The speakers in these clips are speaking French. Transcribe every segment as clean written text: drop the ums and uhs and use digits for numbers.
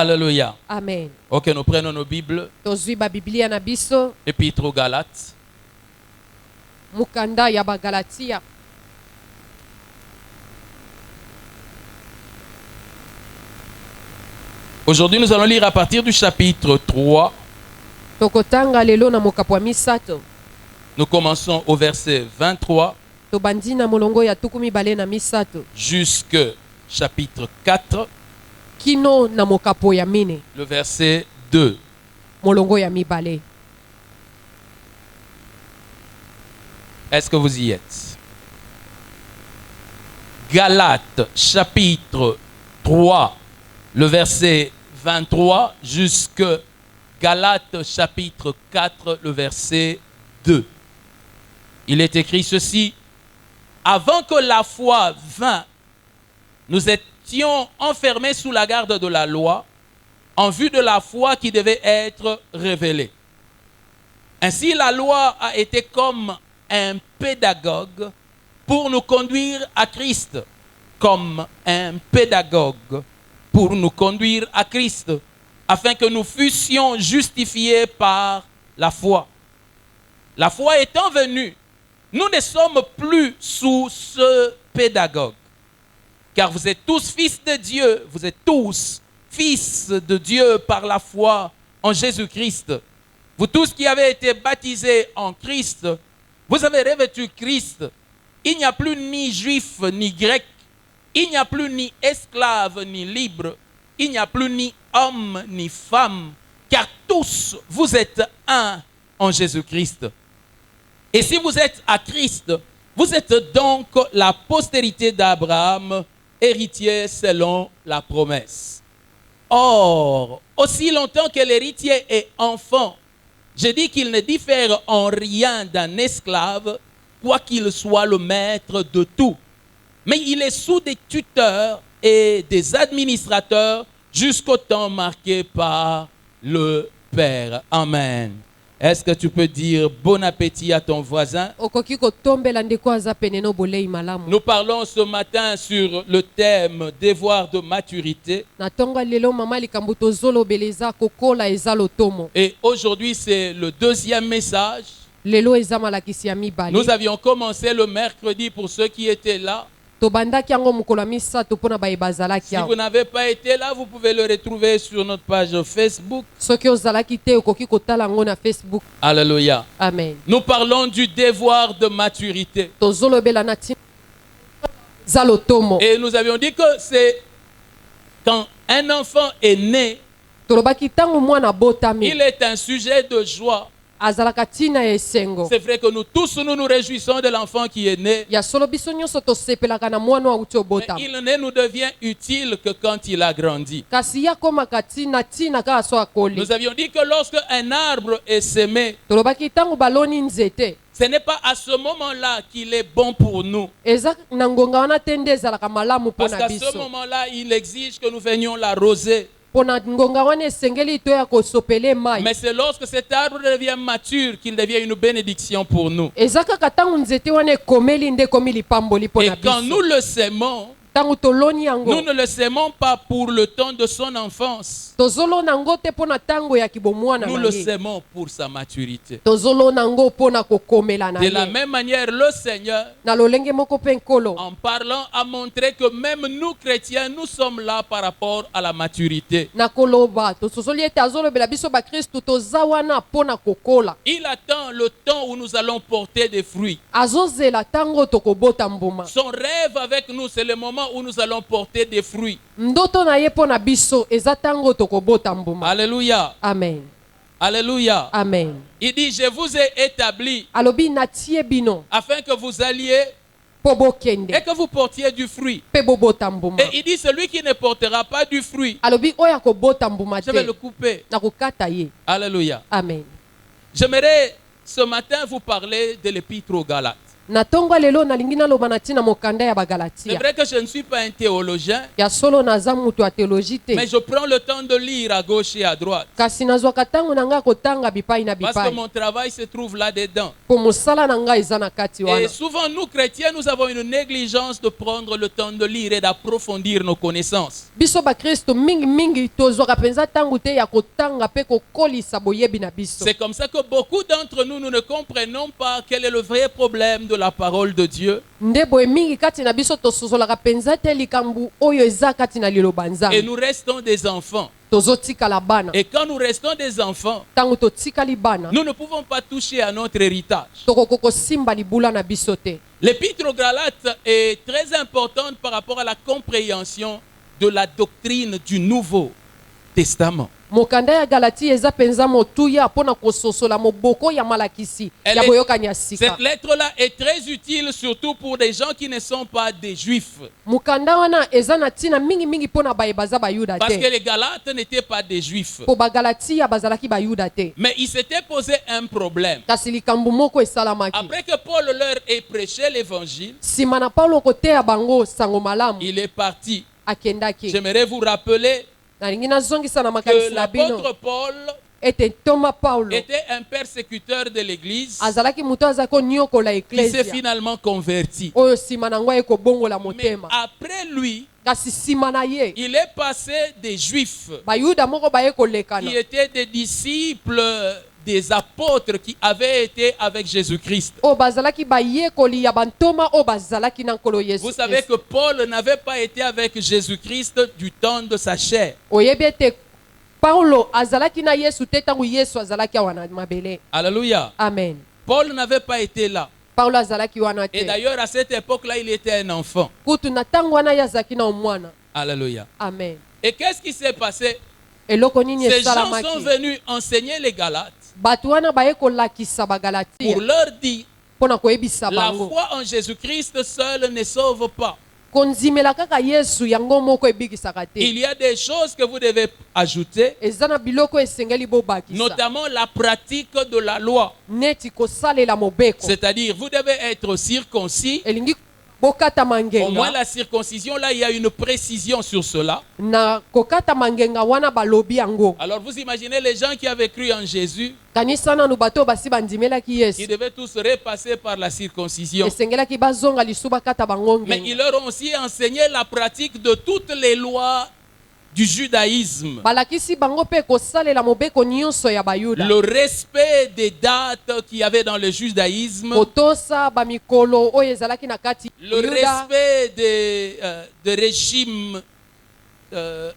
Alléluia. Amen. Ok, nous prenons nos Bibles. Tozwi ba Biblia na biso Épître aux Galates. mukanda ya ba Galatia. Aujourd'hui, nous allons lire à partir du chapitre 3. Tokotanga lelo na mokapo misato. Nous commençons au verset 23 Tobandi na molongo ya tukumi bale na misato. jusqu'au chapitre 4, Kino na mokapo ya mine. le verset 2. Molongo ya mibale. Est-ce que vous y êtes? Galates chapitre 3, le verset 23 jusqu'à Galates chapitre 4, le verset 2. Il est écrit ceci: avant que la foi vînt, nous étions enfermés sous la garde de la loi, en vue de la foi qui devait être révélée. Ainsi, la loi a été comme un pédagogue pour nous conduire à Christ, comme un pédagogue pour nous conduire à Christ, afin que nous fussions justifiés par la foi. La foi étant venue, nous ne sommes plus sous ce pédagogue, car vous êtes tous fils de Dieu, vous êtes tous fils de Dieu par la foi en Jésus-Christ. Vous tous qui avez été baptisés en Christ, vous avez revêtu Christ. Il n'y a plus ni juif ni grec, il n'y a plus ni esclave ni libre, il n'y a plus ni homme ni femme, car tous vous êtes un en Jésus-Christ. Et si vous êtes à Christ, vous êtes donc la postérité d'Abraham, héritier selon la promesse. Or, aussi longtemps que l'héritier est enfant, je dis qu'il ne diffère en rien d'un esclave, quoiqu'il soit le maître de tout. Mais il est sous des tuteurs et des administrateurs jusqu'au temps marqué par le Père. Amen. Est-ce que tu peux dire bon appétit à ton voisin? Okoki kotombela ndeko aza peneno bolei malamu. Nous parlons ce matin sur le thème devoir de maturité. Na tonga lelo mama likambo tozolo beleza kokola eza lotomo. Et aujourd'hui, c'est le deuxième message. Lelo eza malakisi ya mibale. Nous avions commencé le mercredi pour ceux qui étaient là. Tobandaki yango mokolo ya misato mpona bayebazalaki Si awa. vous n'avez pas été là, vous pouvez le retrouver sur notre page Facebook. Soki ozalaki te okoki kotala yango na Facebook. Alléluia. Amen. Nous parlons du devoir de maturité. Tozolobela na ntina za lotomo. Et nous avions dit que c'est quand un enfant est né, Tolobaki ntango mwana botami il est un sujet de joie. azalaka ntina ya esengo. C'est vrai que nous tous nous réjouissons de l'enfant qui est né. Ya solo biso nyonso tosepelaka na mwana auti Mais obotama. il ne nous devient utile que quand il a grandi. Kasi yakomaka ntina kaka so akoli. Nous avions dit que lorsque un arbre est semé, Tolobaki ntango baloni nzete ce n'est pas à ce moment-là qu'il est bon pour nous. eza na ngonga wana te nde ezalaka malamu Parce mpona qu'à ce biso. moment-là, il exige que nous venions l'arroser. Mpona ngonga wana esengeli toya kosopele mai. Mais c'est lorsque cet arbre devient mature qu'il devient une bénédiction pour nous. Eza kaka ntango nzete wana ekomeli nde ekomi lipamboli Et mpona quand nous biso. le sémons, Ntango toloni yango nous ne le sémons pas pour le temps de son enfance. tozolona yango te mpona ntango ya kibomwana Nous na le ye. sémons pour sa maturité. Tozolona yango mpona kokomela na De la ye. même manière, le Seigneur, Na lolenge moko mpe nkolo en parlant, a montré que même nous, chrétiens, nous sommes là par rapport à la maturité. na koloba tozoli ete azolobela biso bakristu toza wana mpona kokola. Il attend le temps où nous allons porter des fruits. Azozela ntango tokobota mbuma. Son rêve avec nous, c'est le moment où nous allons porter des fruits. Ndoto na ye mpona biso eza ntango tokobota mbuma. Alléluia. Amen. Alléluia. Amen. Il dit, je vous ai établi Alobi natie bino afin que vous alliez po bokende et que vous portiez du fruit. mpe bobota mbuma. Et il dit, celui qui ne portera pas du fruit, Alobi oyo akobota mbuma je vais te le couper. nakokata ye. Alléluia. Amen. J'aimerais ce matin vous parler de l'épître aux Galates. na tongo lelo nalingi naloba na ntina mokanda ya C'est bagalatia vrai que je ne suis pas un théologien, ya solo naza mutu ya teologie mais te je prends le temps de lire à gauche et à droite. kasi nazwaka ntango na ngai kotanga bipai na Parce que bipai mon travail se trouve là-dedans. po mosala na ngai eza na kati Et wana souvent, nous chrétiens, nous avons une négligence de prendre le temps de lire et d'approfondir nos connaissances. biso bakristo mingi tozwaka mpenza ntango te ya kotanga mpe kokolisa boyebi na biso C'est comme ça que beaucoup d'entre nous, nous ne comprenons pas quel est le vrai problème de la parole de Dieu. nde boye mingi kati na biso tosozolaka mpenza te likambo oyo eza kati na liloba Et nzambe nous restons des enfants. tozotikala bana Et quand nous restons des enfants, ntango totikali bana nous ne pouvons pas toucher à notre héritage. tokoki kosimba libula na biso te L'épître aux Galates est très importante par rapport à la compréhension de la doctrine du Nouveau Testament. mokanda ya galati eza mpenza motuya mpo na kososola moboko ya malakisi ya boyokani ya sika Cette lettre-là est très utile surtout pour des gens qui ne sont pas des juifs. mokanda wana eza na ntina mingi mpo na baye baza bayuda Parce que te les Galates n'étaient pas des juifs. mpo bagalatia bazalaki bayuda te Mais il s'était posé un problème. kasi likambo moko esalamaki Après que Paul leur ait prêché l'évangile, nsima na paulo koteya bango sango malamu il est parti. akendaki J'aimerais vous rappeler nalingi nazongisa na que makanisi na bino l'apôtre Paul ete ntoma paulo était un persécuteur de l'église azalaki moto azalaki koniokola qui s'est eklesia finalement converti. oyo nsima na ngai ekobongola Mais motema après lui, kasi nsima na ye il est passé des juifs bayuda moko baye kolekana qui étaient des disciples des apôtres qui avaient été avec Jésus-Christ. oyo bazalaki bayekoli ya bantoma oyo bazalaki na nkolo yesu Vous savez que Paul n'avait pas été avec Jésus-Christ du temps de sa chair. oyebi ete paulo azalaki na yesu te ntango yesu azalaki awa na mabele Alléluia. amen Paul n'avait pas été là. paulo azalaki wana Et te d'ailleurs, à cette époque-là, il était un enfant. kutu na ntango wana ye azalaki na omwana Alléluia. amen Et qu'est-ce qui s'est passé? eloko nini Ces gens sont esalamaki venus enseigner les Galates bato wana baye kolakisa bagalatia pour leur dire mpo na koyebisa la bango foi en Jésus-Christ seul ne sauve pas. konzimela kaka yesu yango moko ebikisaka te Il y a des choses que vous devez ajouter, eza na biloko esengeli bobakisa notamment la pratique de la loi. neti kosalela mobeko C'est-à-dire, vous devez être circoncis. elingi bokatama Au moins, ngenga la circoncision, là, il y a une précision sur cela. na kokatama ngenga wana balobi yango Alors, vous imaginez les gens qui avaient cru en Jésus, kanisa nanu bato oyo basi bandimelaki ils yesu devaient tous repasser par la circoncision. esengelaki bazonga lisu bakata bango Mais ils ngenga leur ont aussi enseigné la pratique de toutes les lois du judaïsme. balakisi bango mpe kosalela mobeko nyonso ya bayuda Le respect des dates qu'il y avait dans le judaïsme, kotosa bamikolo oyo ezalaki na kati le yuda respect des régimes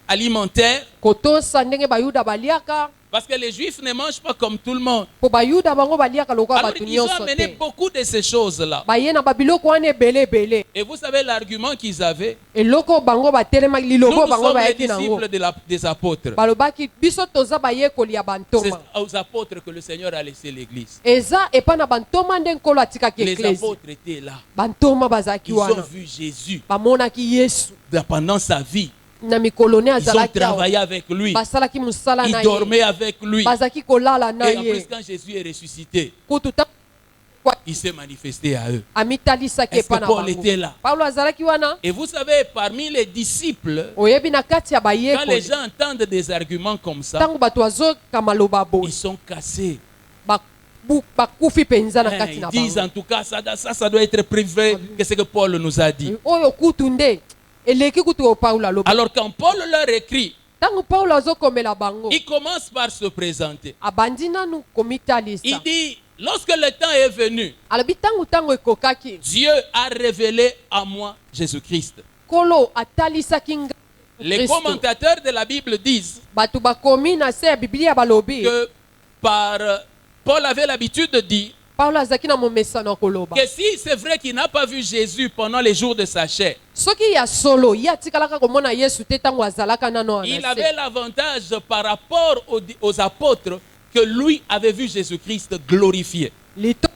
alimentaires, kotosa ndenge bayuda baliaka parce que les juifs ne mangent pas comme tout le monde. mpo bayuda bango baliaka lokola Alors bato ils ont nyonso amené te beaucoup de ces choses-là. baye na babiloko wana ebele Et vous savez l'argument qu'ils avaient? eloko bango batelemaki Nous, lilobo nous bango sommes les bayaki nango disciples des apôtres. balobaki biso toza bayekoli ya C'est bantoma aux apôtres que le Seigneur a laissé l'église. eza epa na bantoma nde nkolo atikaki Les eklesi apôtres étaient là. bantoma bazalaki Ils ont wana vu Jésus bamonaki yesu pendant sa vie. na mikolo ne Ils ont azalaki awa travaillé avec lui. basalaki mosala Ils na ye dormaient avec lui. bazalaki kolala na Et en plus, ye quand Jésus est ressuscité, kutu il s'est manifesté à eux. amitalisaki Est-ce epa que na Paul bango était là? paulo azalaki wana Et vous savez, parmi les disciples, oyebi na kati ya quand les bayekoli gens entendent des arguments comme ça, ntango bato bazoka maloba ils boye sont cassés. bakufi mpenza na Hein, kati ils na disent bango en tout cas, ça doit être privé. Qu'est-ce que Paul nous a dit? oyo kutu nde eleki kutu oyo paulo aloba Alors quand Paul leur écrit, ntango paulo azokomela bango il commence par se présenter. abandi nanu komitalisa Il dit, lorsque le temps est venu, alobi ntango ekokaki Dieu a révélé à moi Jésus-Christ. nkolo atalisaki ngai Les Kristo. commentateurs de la Bible disent bato bakomi na se ya biblia balobi que Paul avait l'habitude de dire paulo azalaki na momesano ya koloba que si c'est vrai qu'il n'a pas vu Jésus pendant les jours de sa chair, soki ya solo ye atikalaka komona yesu te ntango azalaka nano il wana avait se l'avantage par rapport aux apôtres que lui avait vu Jésus-Christ glorifié. lito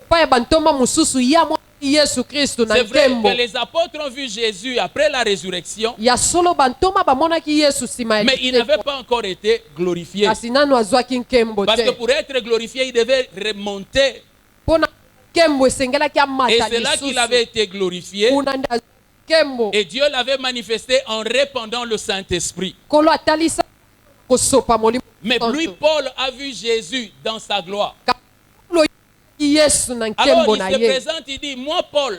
pa ya bantoma mosusu ya mwa yesu kristo na C'est vrai nkembo que les apôtres ont vu Jésus après la résurrection, ya solo bantoma bamonaki yesu nsima ya mais il n'avait pas encore été glorifié. kasi nano azwaki nkembo Parce que te pour être glorifié, il devait remonter mpona nkembo esengelaki Et amata c'est là qu'il lisusu avait été glorifié. kuna nde nkembo Et Dieu l'avait manifesté en répandant le Saint-Esprit. kolo atalisa kosopa molimo Mais lui, Paul, a vu Jésus dans sa gloire. yesu na Alors nkembo il na se ye présente, il dit, moi Paul,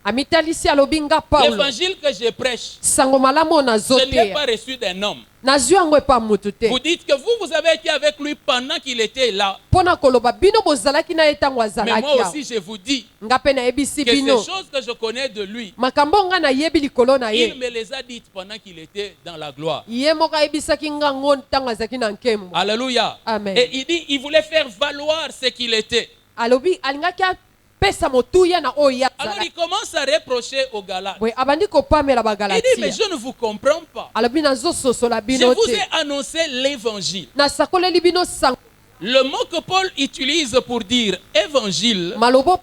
amitalisi alobi nga paulo l'évangile que je prêche, sango malamu oyo je ne l'ai pas nazoteya reçu d'un homme. nazwi yango epa mutu te Vous dites que vous avez été avec lui pendant qu'il était là. mpo na koloba bino bozalaki na ye ntango Mais azalaki moi awa aussi, je vous dis nga mpe nayebisi que ces bino choses que je connais de lui, makambo nga nayebi likolo na il ye me les a dites pendant qu'il était dans la gloire. ye moko ayebisaki nga ngo ntango azalaki na nkembo Alléluia. Amen. Et il dit, il voulait faire valoir ce qu'il était. alobi alingaki apesa motuya na oyo ye Alors azalaki il commence à reprocher aux Galates. boye abandi kopamela Il dit, mais bagalatia je ne vous comprends pas. alobi nazososola Je bino vous te ai annoncé l'évangile. nasakoleli bino sango Le mot que Paul utilise pour dire évangile malobo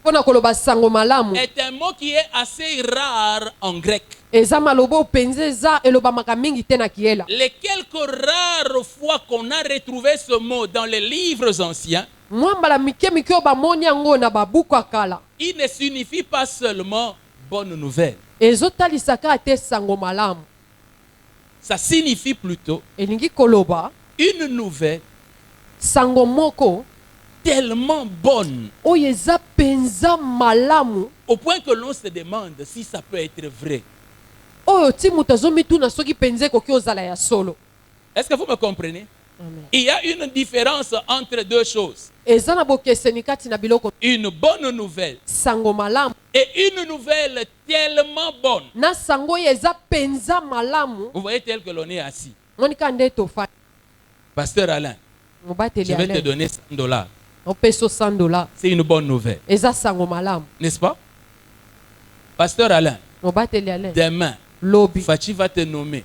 mpo na koloba sango malamu est un mot qui est assez rare en grec. eza malobo mpenza eza elobamaka mingi te na kiela Les quelques rares fois qu'on a retrouvé ce mot dans les livres anciens, mwa mbala mike mike oyo bamoni yango na babuku ya kala il ne signifie pas seulement bonne nouvelle. ezotalisaka te sango malamu Ça signifie plutôt elingi koloba une nouvelle sango moko tellement bonne oyo eza mpenza malamu au point que l'on se demande si ça peut être vrai. oyo ti moto azomituna soki mpenza ekoki ozala ya solo Est-ce que vous me comprenez? Amen. Il y a une différence entre deux choses. eza na bokeseni kati na biloko Une bonne nouvelle sango malamu et une nouvelle tellement bonne. na sango oyo eza mpenza malamu Vous voyez tel que l'on est assis. monika nde tofani Pasteur Alain, mobateli je vais te ale donner $100. opesa $100 C'est une bonne nouvelle. eza sango malamu N'est-ce pas? Pasteur Alain, mobateli ale demain, lobi Fachi va te nommer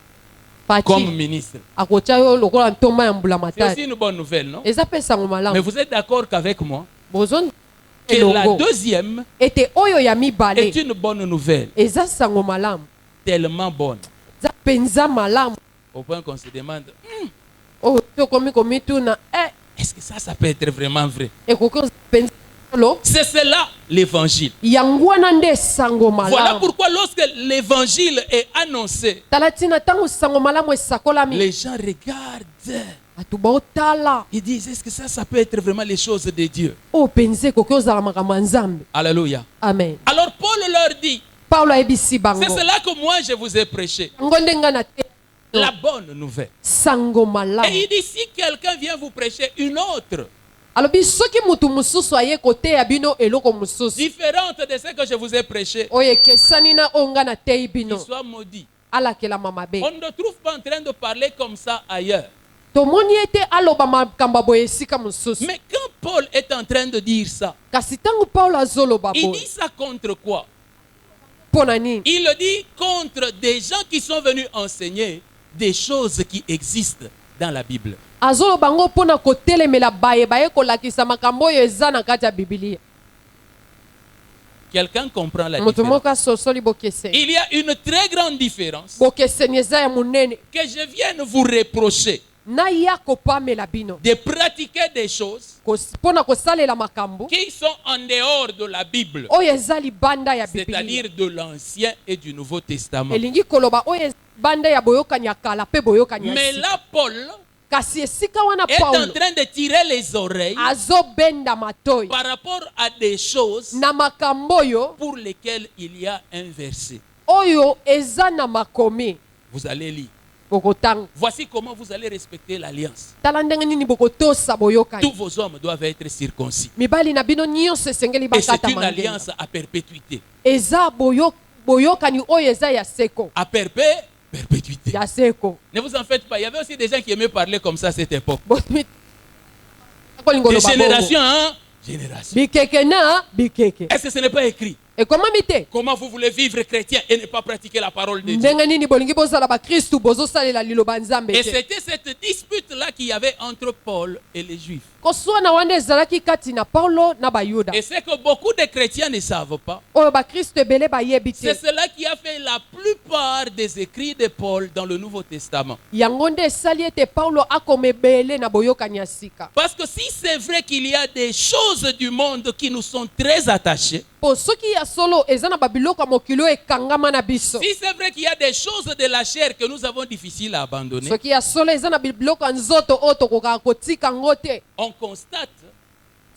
comme pati ministre. akotia yo lokola ntoma ya mbula C'est aussi matari une bonne nouvelle, non? eza mpe sango Mais malamu vous êtes d'accord qu'avec moi bozoni que la elongo deuxième ete oyo ya est mibale une bonne nouvelle, eza sango malamu tellement bonne, eza mpenza malamu au point qu'on se demande, oyo tokomi komituna est-ce que ça peut être vraiment vrai? ekoki ozala mpenza solo C'est cela l'évangile. yango wana nde sango Voilà malamu pourquoi lorsque l'évangile est annoncé, tala ntina ntango sango malamu esakolami les gens regardent. bato baotala Ils disent, est-ce que ça peut être vraiment les choses de Dieu? oyo mpenza ekoki ozala makambo ya nzambe Alléluia. amen Alors Paul leur dit, paulo ayebisi bango c'est cela que moi je vous ai prêché. yango nde ngai na te La bonne nouvelle. sango Et malamu il dit, si quelqu'un vient vous prêcher une autre, alobi soki mutu mosusu aye koteya bino eloko mosusu différente de ce que je vous ai prêché, oyo ekesani na oyo ngai nateyi qu'il bino soit maudit. alakelama mabe On ne trouve pas en train de parler comme ça ailleurs. tomoni ete aloba makambo ya boye esika mosusu Mais quand Paul est en train de dire ça, kasi ntango paulo azoloba il boye dit ça contre quoi? mpo na nini Il le dit contre des gens qui sont venus enseigner des choses qui existent dans la Bible. azoloba yango mpo na kotelemela baye baye kolakisa makambo oyo eza na kati ya bibilia Quelqu'un comprend la moto différence? moko asosoli bokeseni Il y a une très grande différence bokeseni eza ya monene que je vienne vous reprocher naya kopamela bino de pratiquer des choses mpo na kosalela makambo qui sont en dehors de la Bible, oyo eza libanda ya bibilia c'est-à-dire de l'Ancien et du Nouveau Testament. elingi koloba oyo eza banda ya boyokani ya kala mpe boyokani ya Mais sika. là, Paul kasi esika wana est en paulo train de tirer les oreilles azobenda matoi par rapport à des choses na makambo oyo pour lesquelles il y a un verset. oyo eza na makomi Vous allez lire. bokotanga Voici comment vous allez respecter l'alliance. tala ndenge nini bokotosa Tous boyokani vos hommes doivent être circoncis. mibali na bino nyonso esengeli Et c'est bakata une mangenga alliance à perpétuité. eza boyokani oyo eza ya seko À perpétuité. ya seko Ne vous en faites pas. Il y avait aussi des gens qui aimaient parler comme ça à cette époque. kolinga De oloba bongo. génération en génération. bikeke na bikeke Est-ce que ce n'est pas écrit? Et comment mité? Comment vous voulez vivre chrétien et ne pas pratiquer la parole de Dieu? Ndenge nini bolingi bozala ba Kristu bozosalela liloba Nzambe Et te? c'était cette dispute-là qu'il y avait entre Paul et les Juifs. Koswana wana ezalaki kati na Paulo na Bayuda. Et c'est que beaucoup de chrétiens ne savent pas. Oyo ba Kristu ebele bayebi te. C'est cela qui a fait la plupart des écrits de Paul dans le Nouveau Testament. Yango nde esali ete Paulo akoma ebele na boyokani ya sika. Parce que si c'est vrai qu'il y a des choses du monde qui nous sont très attachées, Po soki ya solo eza na babiloko ya mokili oyo ekangama na biso. si c'est vrai qu'il y a des choses de la chair que nous avons difficile à abandonner, Soki ya solo eza na biloko ya nzoto oyo tokokaka kotika yango te. on constate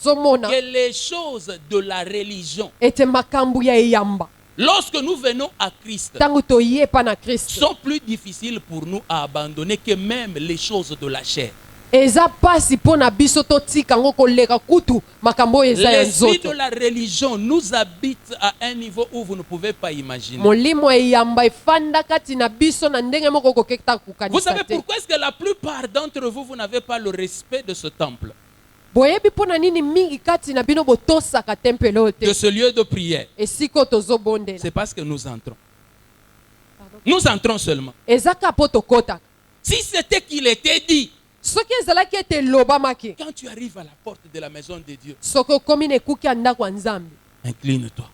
Zomona que les choses de la religion, ete makambo ya eyamba lorsque nous venons à Christ, ntango toyepa na Kristo sont plus difficiles pour nous à abandonner que même les choses de la chair. eza pasi mpo na biso totika yango koleka kutu makambo oyo eza ya L'esprit de nzoto. la religion nous habite à un niveau où vous ne pouvez pas imaginer. Molimo eyamba efanda kati na biso na ndenge moko koketa Vous kokanisa savez te. pourquoi est-ce que la plupart d'entre vous, vous n'avez pas le respect de ce temple, Boyebi mpo na nini mingi kati na bino botosaka tempelo oyo de te ce lieu de prière? esika oyo tozobondela. C'est parce que nous entrons. Nous entrons seulement. Ezaka mpo tokotaka. Si c'était qu'il était dit, Soki ezalaki ete elobamaki quand tu arrives à la porte de la maison de Dieu, soki okomi na ekuki ya ndako ya Nzambe incline-toi.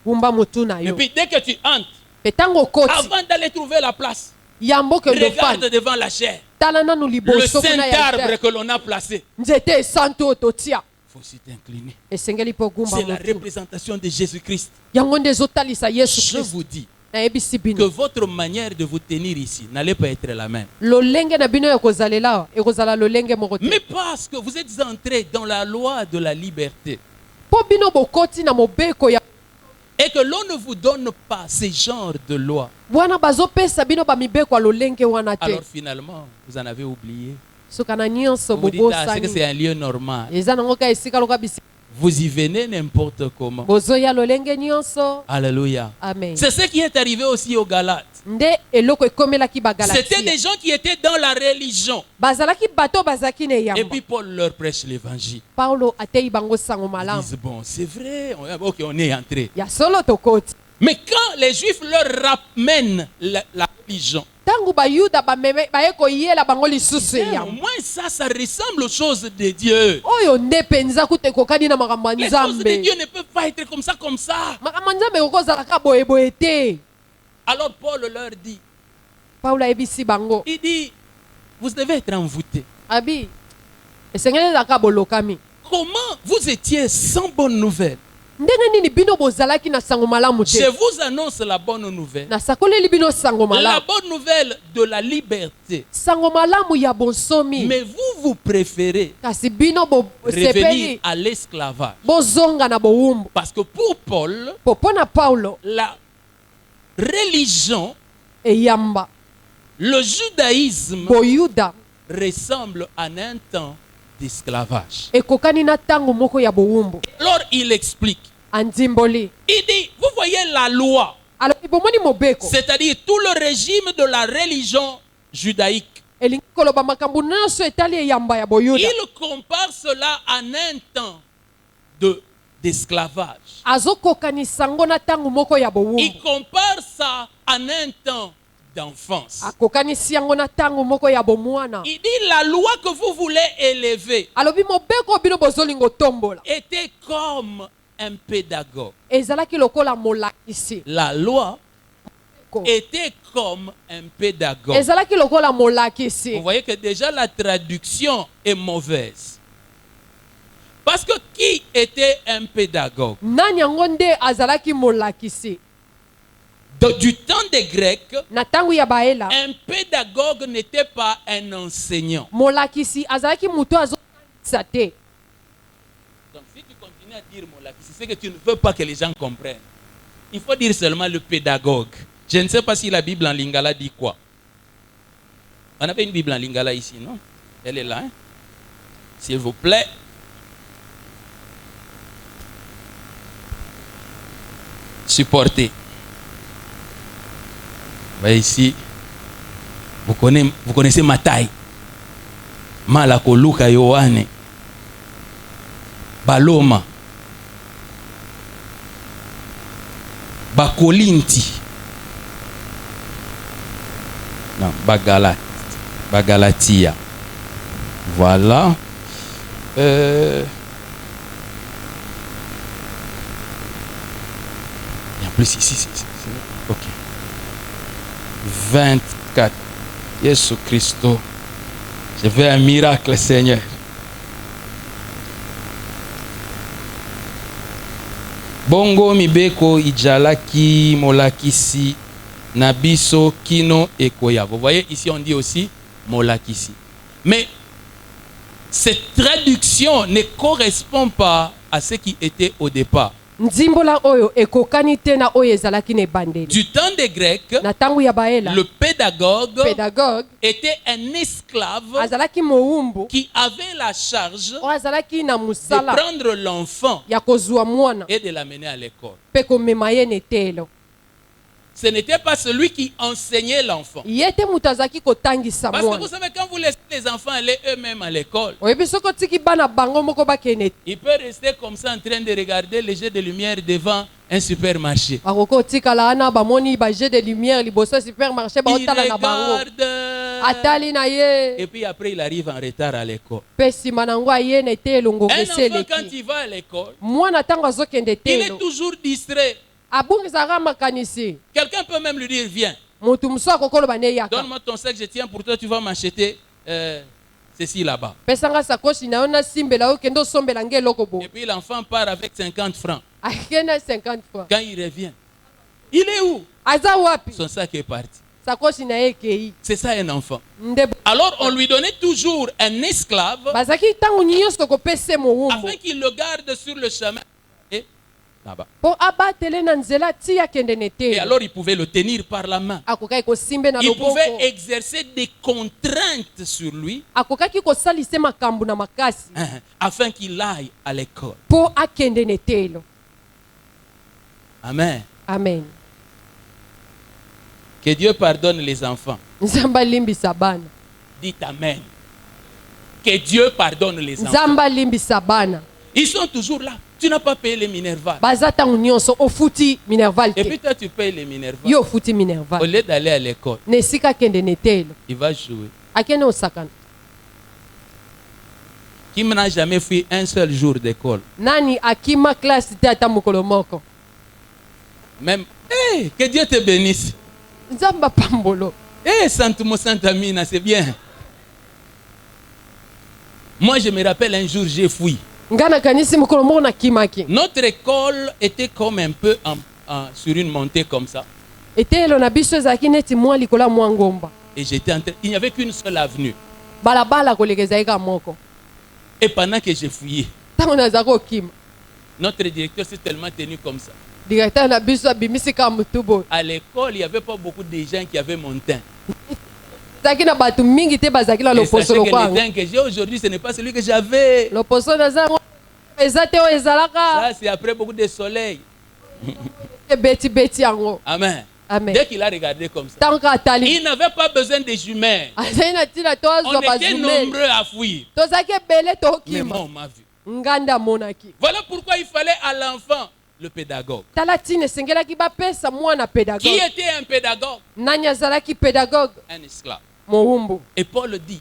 gumba motu na Et yo puis dès que tu entres, mpe ntango okoti avant d'aller trouver la place, yambo ke regarde ndofani devant la chair, tala nanu le liboso kuna saint ya arbre altar. que l'on a placé. Nzete esantu oyo totia Il faut aussi t'incliner. esengeli mpo gumba C'est la motu représentation de Jésus-Christ. yango nde ezotalisa Yesu Je Kristo. vous dis Nayebisi que bino votre manière de vous tenir ici n'allait pas être la même. lolenge na bino ya kozalela awa ekozala lolenge moko te Mais parce que vous êtes entrés dans la loi de la liberté mpo bino bokoti na mobeko ya et que l'on ne vous donne pas ce genre de loi, wana bazopesa bino bamibeko ya lolenge wana te alors finalement, vous en avez oublié. soka na nyonso Vous vous dites, ah, c'est que c'est bobosani un lieu normal. eza nango ka esika loka bisi Vous y venez n'importe comment. bozoya lolenge nyonso. Alléluia. Amen. C'est ce qui est arrivé aussi aux Galates. Nde eloko ekomelaki C'était des bagalatia gens qui étaient dans la religion. bazalaki bato bazalaki na Et eyamba puis Paul leur prêche l'évangile. paulo atei bango sango Ils malamu disent, bon, c'est vrai, ok, on est entré. ya solo tokoti Mais quand les Juifs leur ramènent la religion, ntango bayuda baye koyela bango lisusu au eyamba moins ça ressemble aux choses de Dieu. oyo nde mpenza kuta ekokani na makambo ya Les choses de nzambe Dieu ne peuvent pas être comme ça, comme ça. makambo ya nzambe ekokozalaka boyeboye te. Alors Paul leur dit, paulo ayebisi bango il dit, vous devez être envoûtés. abi esengeli ezalaka bolokami Comment vous étiez sans bonne nouvelle? ndenge nini bino bozalaki na sango malamu Je te vous annonce la bonne nouvelle. nasakoleli bino sango La malamu bonne nouvelle de la liberté. sango malamu ya bonsomi Mais vous préférez kasi bino revenir bosepeli à l'esclavage. bozonga na bowumbu Parce que pour Paul, mpo na paulo la religion, eyamba le judaïsme boyuda ressemble à un temps d'esclavage. ekokani na ntango moko ya bowumbu. Alors il explique. Andimboli Il dit, vous voyez la loi, alobi bomoni mobeko c'est-à-dire tout le régime de la religion judaïque. elingi koloba makambo nyonso etali eyamba ya boyuda Il compare cela à un temps d'esclavage. azokokanisa yango na ntango moko ya Il bowumbu compare ça à un temps d'enfance. akokanisi yango na ntango moko ya bomwana Il dit la loi que vous voulez élever alobi mobeko bino bozolinga otombola était comme un pédagogue. ezalaki lokola molakisi La loi ko. était comme un pédagogue. ezalaki lokola Vous molakisi voyez que déjà la traduction est mauvaise. Parce que qui était un pédagogue? nani yango nde azalaki molakisi Du temps des Grecs, na ntango ya baela un pédagogue n'était pas un enseignant. molakisi azalaki moto azokisa te. Donc si tu continues à dire molakisi, c'est que tu ne veux pas que les gens comprennent. Il faut dire seulement le pédagogue. Je ne sais pas si la Bible en lingala dit quoi. On avait une Bible en lingala ici, non? Elle est là, hein? S'il vous plaît. Supportez. Bah ici, vous connaissez ma taille. Malako Luka Yohane. Baloma. Bakolinti. Non, Bagalatia. Voilà. Et en plus ici, ok. 24. Jésus Christo. Je veux un miracle, Seigneur. Bongo mibeko ijalaki molakisi nabiso kino ekoya. Vous voyez, ici on dit aussi molakisi. Mais cette traduction ne correspond pas à ce qui était au départ. Nzimbola oyo ekokani te na oyo ezalaki na ebandeli. Du temps des Grecs, Na tangu ya baela, le pédagogue était un esclave azalaki mowumbu qui avait la charge o azalaki na de musala prendre l'enfant ya kozwa mwana et de l'amener à l'école. pe komema ye na etelo. Ce n'était pas celui qui enseignait l'enfant. Ye te mutu azalaki kotangisa Parce que vous mwana. savez, quand vous laissez les enfants aller eux-mêmes à l'école, Oyebi soki otiki bana bango moko bakende, ils peuvent rester comme ça en train de regarder les jets de lumière devant un supermarché. bakoki otikala wana bamoni bajet de lumière liboso ya supermarché Il baotala na bango. regarde. Atali na ye Et puis après, il arrive en retard à l'école. mpe nsima na yango aye na etelo ngoko Un esi enfant, quand eleki. il va à l'école, Mwana ntango azokende il est etelo toujours distrait. abungisaka makanisi. Quelqu'un peut même lui dire, viens, Mutu mosusu akokoloba ne eyaka. donne-moi ton sac, je tiens pour toi, tu vas m'acheter ceci là-bas. Pesanga sakoshi na yo nasimbela yo kende osombela nge eloko bo. Et puis l'enfant part avec 50 francs. Akende 50 fois. Quand il revient, il est où? Aza wapi? Son sac est parti. Sakoshi na ye ekei. C'est ça un enfant. Nde Alors on lui donnait toujours un esclave bazaki ntango nyonso kopesa mowumbu afin qu'il le garde sur le chemin. Et là-bas. mpo abatele na nzela ti akende na Et etelo. alors il pouvait le tenir par la main. Akokaki kosimbe na Il pouvait loboko. exercer des contraintes sur lui Akokaki kosalisa makambo na makasi afin qu'il aille à l'école. mpo akende na etelo. Amen. Amen. Que Dieu pardonne les enfants. Nzambe alimbisa bana. Dites Amen. Que Dieu pardonne les enfants. Nzambe alimbisa bana. Ils sont toujours là. Tu n'as pas payé les Minerval. Baza ntango nyonso ofuti minerval Et te. puis toi, tu payes les Minerval. Yo ofuti Au minerval. lieu d'aller à l'école, Na esika akende na etelo. il va jouer. Akende osakana. Qui n'a jamais fait un seul jour d'école. Nani akima klasi te ata mokolo moko. Même, hey, que Dieu te bénisse. Nzambe apambolo. Eh, Santumo Santamina, c'est bien. Moi, je me rappelle un jour, j'ai fui. Nga nakanisi mokolo moko nakimaki. Notre école était comme un peu sur une montée comme ça. Etelo na biso ezalaki neti mwa likolo ya mwa ngomba. Et j'étais en train. Il n'y avait qu'une seule avenue. Balabala koleka ezalaki kaka moko. Et pendant que j'ai fouillé, Ntango nazalaki okima. notre directeur s'est tellement tenu comme ça. Directeur na biso abimisi kaka motu boye. À l'école, il n'y avait pas beaucoup de gens qui avaient mon teint. Ezalaki na bato mingi te bazalaki na Et loposo sachez que lokwa le yango. teint que j'ai aujourd'hui, ce n'est pas celui que j'avais. Loposo naza yango eza te oyo ezalaka. Ça, c'est après beaucoup de soleil. Beti yango. Amen. Amen. Dès qu'il a regardé comme ça, Ntango atali. il n'avait pas besoin de jumelles. Azali na ntina to On azwa était bazumeli. nombreux à fuir. Tozalaki ebele Mais tokima. moi, on m'a vu. Nganda amonaki. Voilà pourquoi il fallait à l'enfant le pédagogue. Tala ntina esengelaki bapesa mwana Qui pédagogue. était un pédagogue? Nani azalaki pédagogue? Un esclave. Mowumbu. Et Paul dit,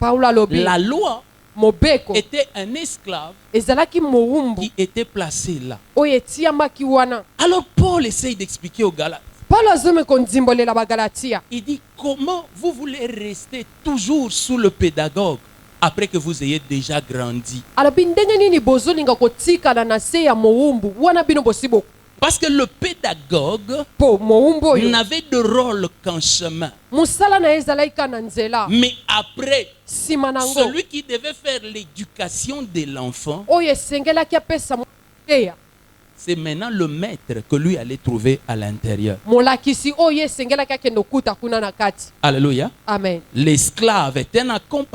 Paulo alobi. la loi Mobeko. était un esclave Ezalaki mowumbu. qui était placé là. Oyo etiamaki wana. Alors Paul essaye d'expliquer aux Galates. Paulo azome kondimbolela bagalatia. Il dit, comment vous voulez rester toujours sous le pédagogue après que vous ayez déjà grandi? Alobi ndenge nini bozolinga kotikala na se ya mowumbu wana bino bosibo. Parce que le pédagogue Po mowumbu oyo. n'avait de rôle qu'en chemin. Musala na ye ezalaki kaka na nzela. Mais après, Nsima nango. celui qui devait faire l'éducation de l'enfant, Oyo esengelaki apesa moteya. c'est maintenant le maître que lui allait trouver à l'intérieur. Molakisi oyo esengelaki akende okuta kuna na kati. Alléluia. Amen. L'esclave est un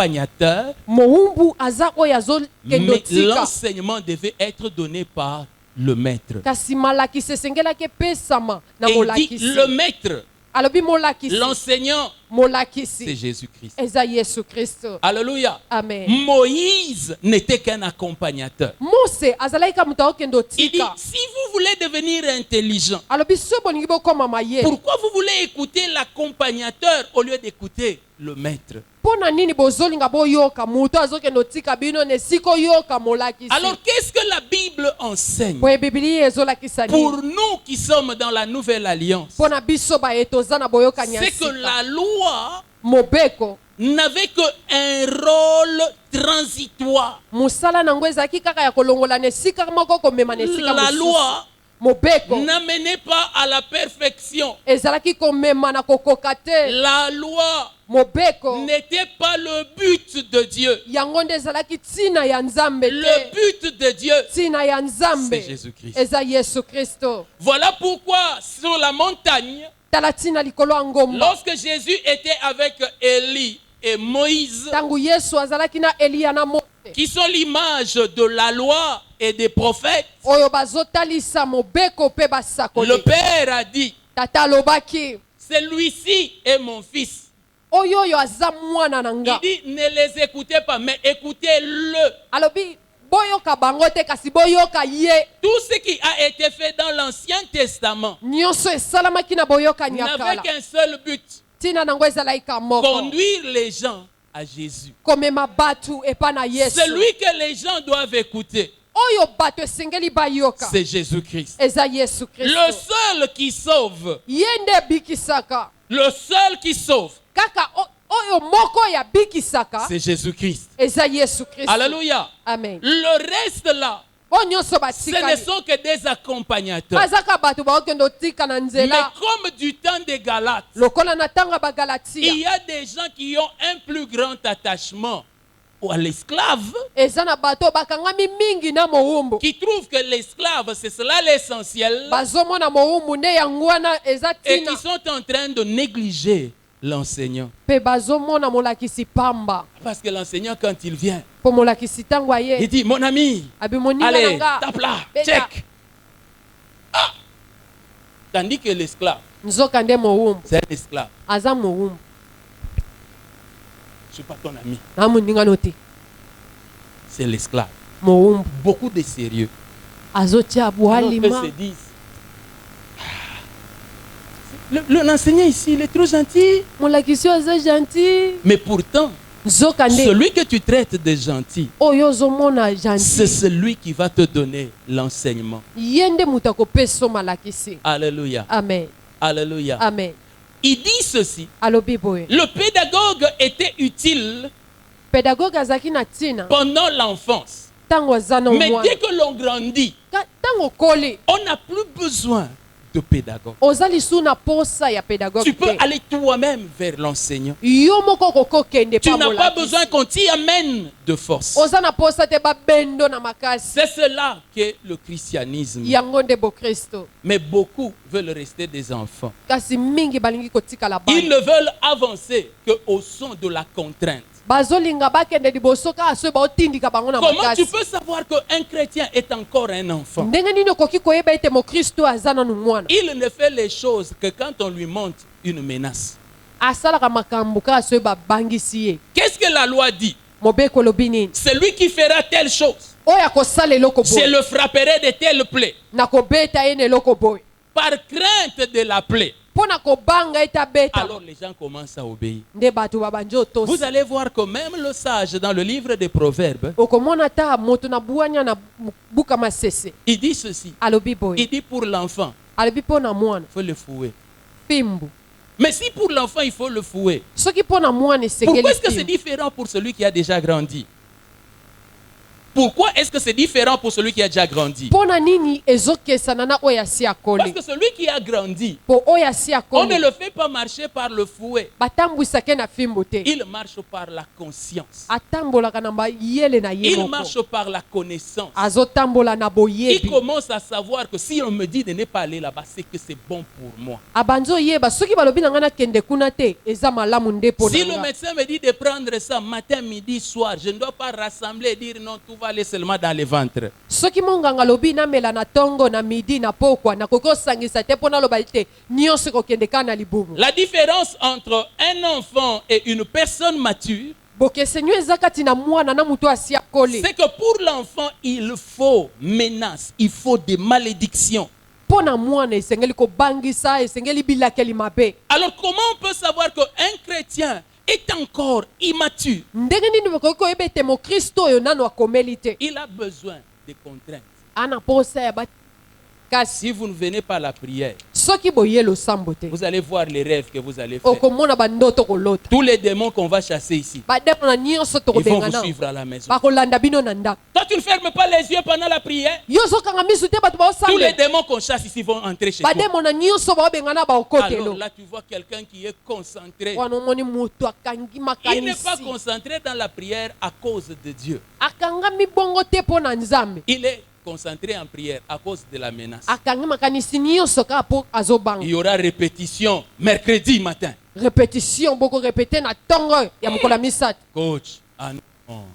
accompagnateur, Mowumbu aza oyo azokende mais otika. l'enseignement devait être donné par le maître. Kasi malakisi esengelaki epesama na Et il dit, molakisi. le maître alobi molakisi L'enseignant, c'est molakisi Jésus-Christ. eza Yesu Kristo. Alléluia. Amen. Moïse n'était qu'un accompagnateur. Mose azalaki ka mutu akokende Il dit, otika si vous voulez devenir intelligent, alobi so bolingi bokoma mayele pourquoi vous voulez écouter l'accompagnateur au lieu d'écouter le maître? mpo na nini bozolinga boyoka mutu azokende otika bino na esika oyoka molakisi. Alors, qu'est-ce que la Bible enseigne boye bibilia ezolakisa nini pour nous qui sommes dans la nouvelle alliance? mpo na biso baye toza na boyokani ya C'est que sika la loi mobeko n'avait qu'un rôle transitoire. mosala nango ezalaki kaka ya kolongola na esika moko komema na esika La mosusu. loi mobeko n'amenait pas à la perfection. ezalaki komema na kokoka te. La loi mobeko n'était pas le but de Dieu. yango nde ezalaki ntina ya nzambe Le te. but de Dieu, ntina ya nzambe c'est Jésus-Christ. eza Yesu Kristo. Voilà pourquoi sur la montagne, tala ntina likolo ya ngomba lorsque Jésus était avec Élie et Moïse, ntango Yesu azalaki na Eliya na Mose qui sont l'image de la loi et des prophètes, oyo bazotalisa mobeko pe le basakoli. Père a dit, tata alobaki celui-ci est mon fils. oyo oyo aza mwana na Il nga. dit, ne les écoutez pas, mais écoutez-le. alobi boyoka bango te kasi boyoka ye. Tout ce qui a été fait dans l'Ancien Testament nyonso esalamaki na boyokani ya n'avait kala qu'un seul but, ntina nango ezalaki ka moko conduire les gens à Jésus. komema batu epa na Yesu. Celui que les gens doivent écouter, oyo bato esengeli bayoka c'est Jésus-Christ. eza Yesu Le Kristo. seul qui sauve, ye nde abikisaka le seul qui sauve, kaka oyo moko ya bikisaka c'est Jésus-Christ. eza Yesu Kristo. Alléluia. Amen. Le reste là, oyo nyonso ce ne batikali sont que des accompagnateurs. bazaka bato baokende otika na Mais nzela comme du temps des Galates, lokola na ntango ya il bagalatia y a des gens qui ont un plus grand attachement à l'esclave, eza na bato bakangami mingi na mowumbu qui trouvent que l'esclave, c'est cela l'essentiel, bazomona mowumbu nde yango wana eza et ntina qui sont en train de négliger l'enseignant. mpe bazomona molakisi pamba Parce que l'enseignant, quand il vient, mpo molakisi ntango il aye dit, mon ami, abi moninga na allez, nga tape là, beta. check. Ah! Tandis que l'esclave, nzoka nde mowumbu c'est un esclave. aza mowumbu Je ne suis pas ton ami, na moninga no te c'est l'esclave. mowumbu Beaucoup de sérieux. azotia Alors bwalima que se disent, l'enseignant ici, il est trop gentil. molakisi oyo aza gentil Mais pourtant, nzoka nde celui que tu traites de gentil, oyo ozomona c'est gentil celui qui va te donner l'enseignement. ye nde moto akopesa malakisi. Alléluia. Amen. Alléluia. Amen. Il dit ceci. alobi boye Le pédagogue était utile pedagogue azalaki na ntina pendant l'enfance. ntango aza na Mais mwana dès que l'on grandit, ntango okoli on n'a plus besoin de pédagogue. oza lisu na posa ya pedagogue Tu peux te. aller toi-même vers l'enseignant. yo moko okokende Tu pa n'as pas besoin molakisi qu'on t'y amène de force. oza na posa te babendo na makasi C'est cela qu'est le christianisme. yango nde bokristo Mais beaucoup veulent rester des enfants. kasi mingi balingi kotikala Ils bana ne veulent avancer qu'au son de la contrainte. bazolinga bakende liboso kaka soki baotindika bango na Comment tu makasi peux savoir qu'un chrétien est encore un enfant? ndenge nini okoki koyeba ete mokristo aza nanu mwana Il ne fait les choses que quand on lui montre une menace. asalaka makambo kaka soki babangisi ye. Qu'est-ce que la loi dit? mobeko olobi nini Celui qui fera telle chose, oyo akosala eloko je boye le frapperai de telle plaie. nakobeta ye na eloko boye Par crainte de la plaie. mpo na kobanga ete abeta Alors les gens commencent à obéir. nde bato babandi Vous otosa allez voir que même le sage dans le livre des Proverbes, okomona ata moto na bwanya na buka masese il dit ceci. alobi boye Il dit pour l'enfant, alobi mpo na mwana il faut le fouer. fimbu Mais si pour l'enfant, il faut le fouer, soki mpo na mwana esengeli pourquoi est-ce que c'est fimbu différent pour celui qui a déjà grandi? Pourquoi est-ce que c'est différent pour celui qui a déjà grandi? mpo na nini ezokesana na oyo asi Parce akoli que celui qui a grandi, mpo oyo asi on ne akoli le fait pas marcher par le fouet. batambwisake na fimbu te Il marche par la conscience. atambolaka na mayele na ye Il moko marche par la connaissance. azotambola na Il boyebi commence à savoir que si on me dit de ne pas aller là-bas, c'est que c'est bon pour moi. abandi oyeba soki balobi na ngai nakende kuna te eza malamu nde mpo Si na le nga médecin me dit de prendre ça matin, midi, soir, je ne dois pas rassembler et dire non, tout va aller seulement dans le ventre. soki monganga lobi namela na tongo na midi na pokwa nakoki osangisa te mpo naloba ete nyonso ekokende kaka na libumu. La différence entre un enfant et une personne mature, bokesenyo eza kati na mwana na moto asi akoli. c'est que pour l'enfant, il faut menace, il faut des malédictions. Mpo na mwana esengeli kobangisa, esengeli bilakeli mabe. Alors comment on peut savoir qu'un chrétien est encore immature? Ndenge nini bokoki koyeba ete mokristo oyo nano akomeli te? Il a besoin de contraintes. Ana posa ya kasi Si vous ne venez pas à la prière, soki boye losambo te vous allez voir les rêves que vous allez faire. okomona bandoto kolota. Tous les démons qu'on va chasser ici, Bademo na nyonso ils vont vous tokobengana suivre à la maison. bakolanda bino na ndako. Toi, tu ne fermes pas les yeux pendant la prière. Yo ozokanga misu te bato Tous les baosambela. démons qu'on chasse ici vont entrer chez toi. Bademo na nyonso baobengana Alors baokotelo. là, tu vois quelqu'un qui est concentré. Wana omoni moto akangi Il n'est pas makanisi. concentré dans la prière à cause de Dieu. Akangami bongo te mpo na nzambe. Il est concentré en prière à cause de la menace. Akangi makanisi nyonso kaka mpo azobanga. Il y aura répétition mercredi matin. Répétition boko répéter na tongo ya mokolo misato. Coach, ah non,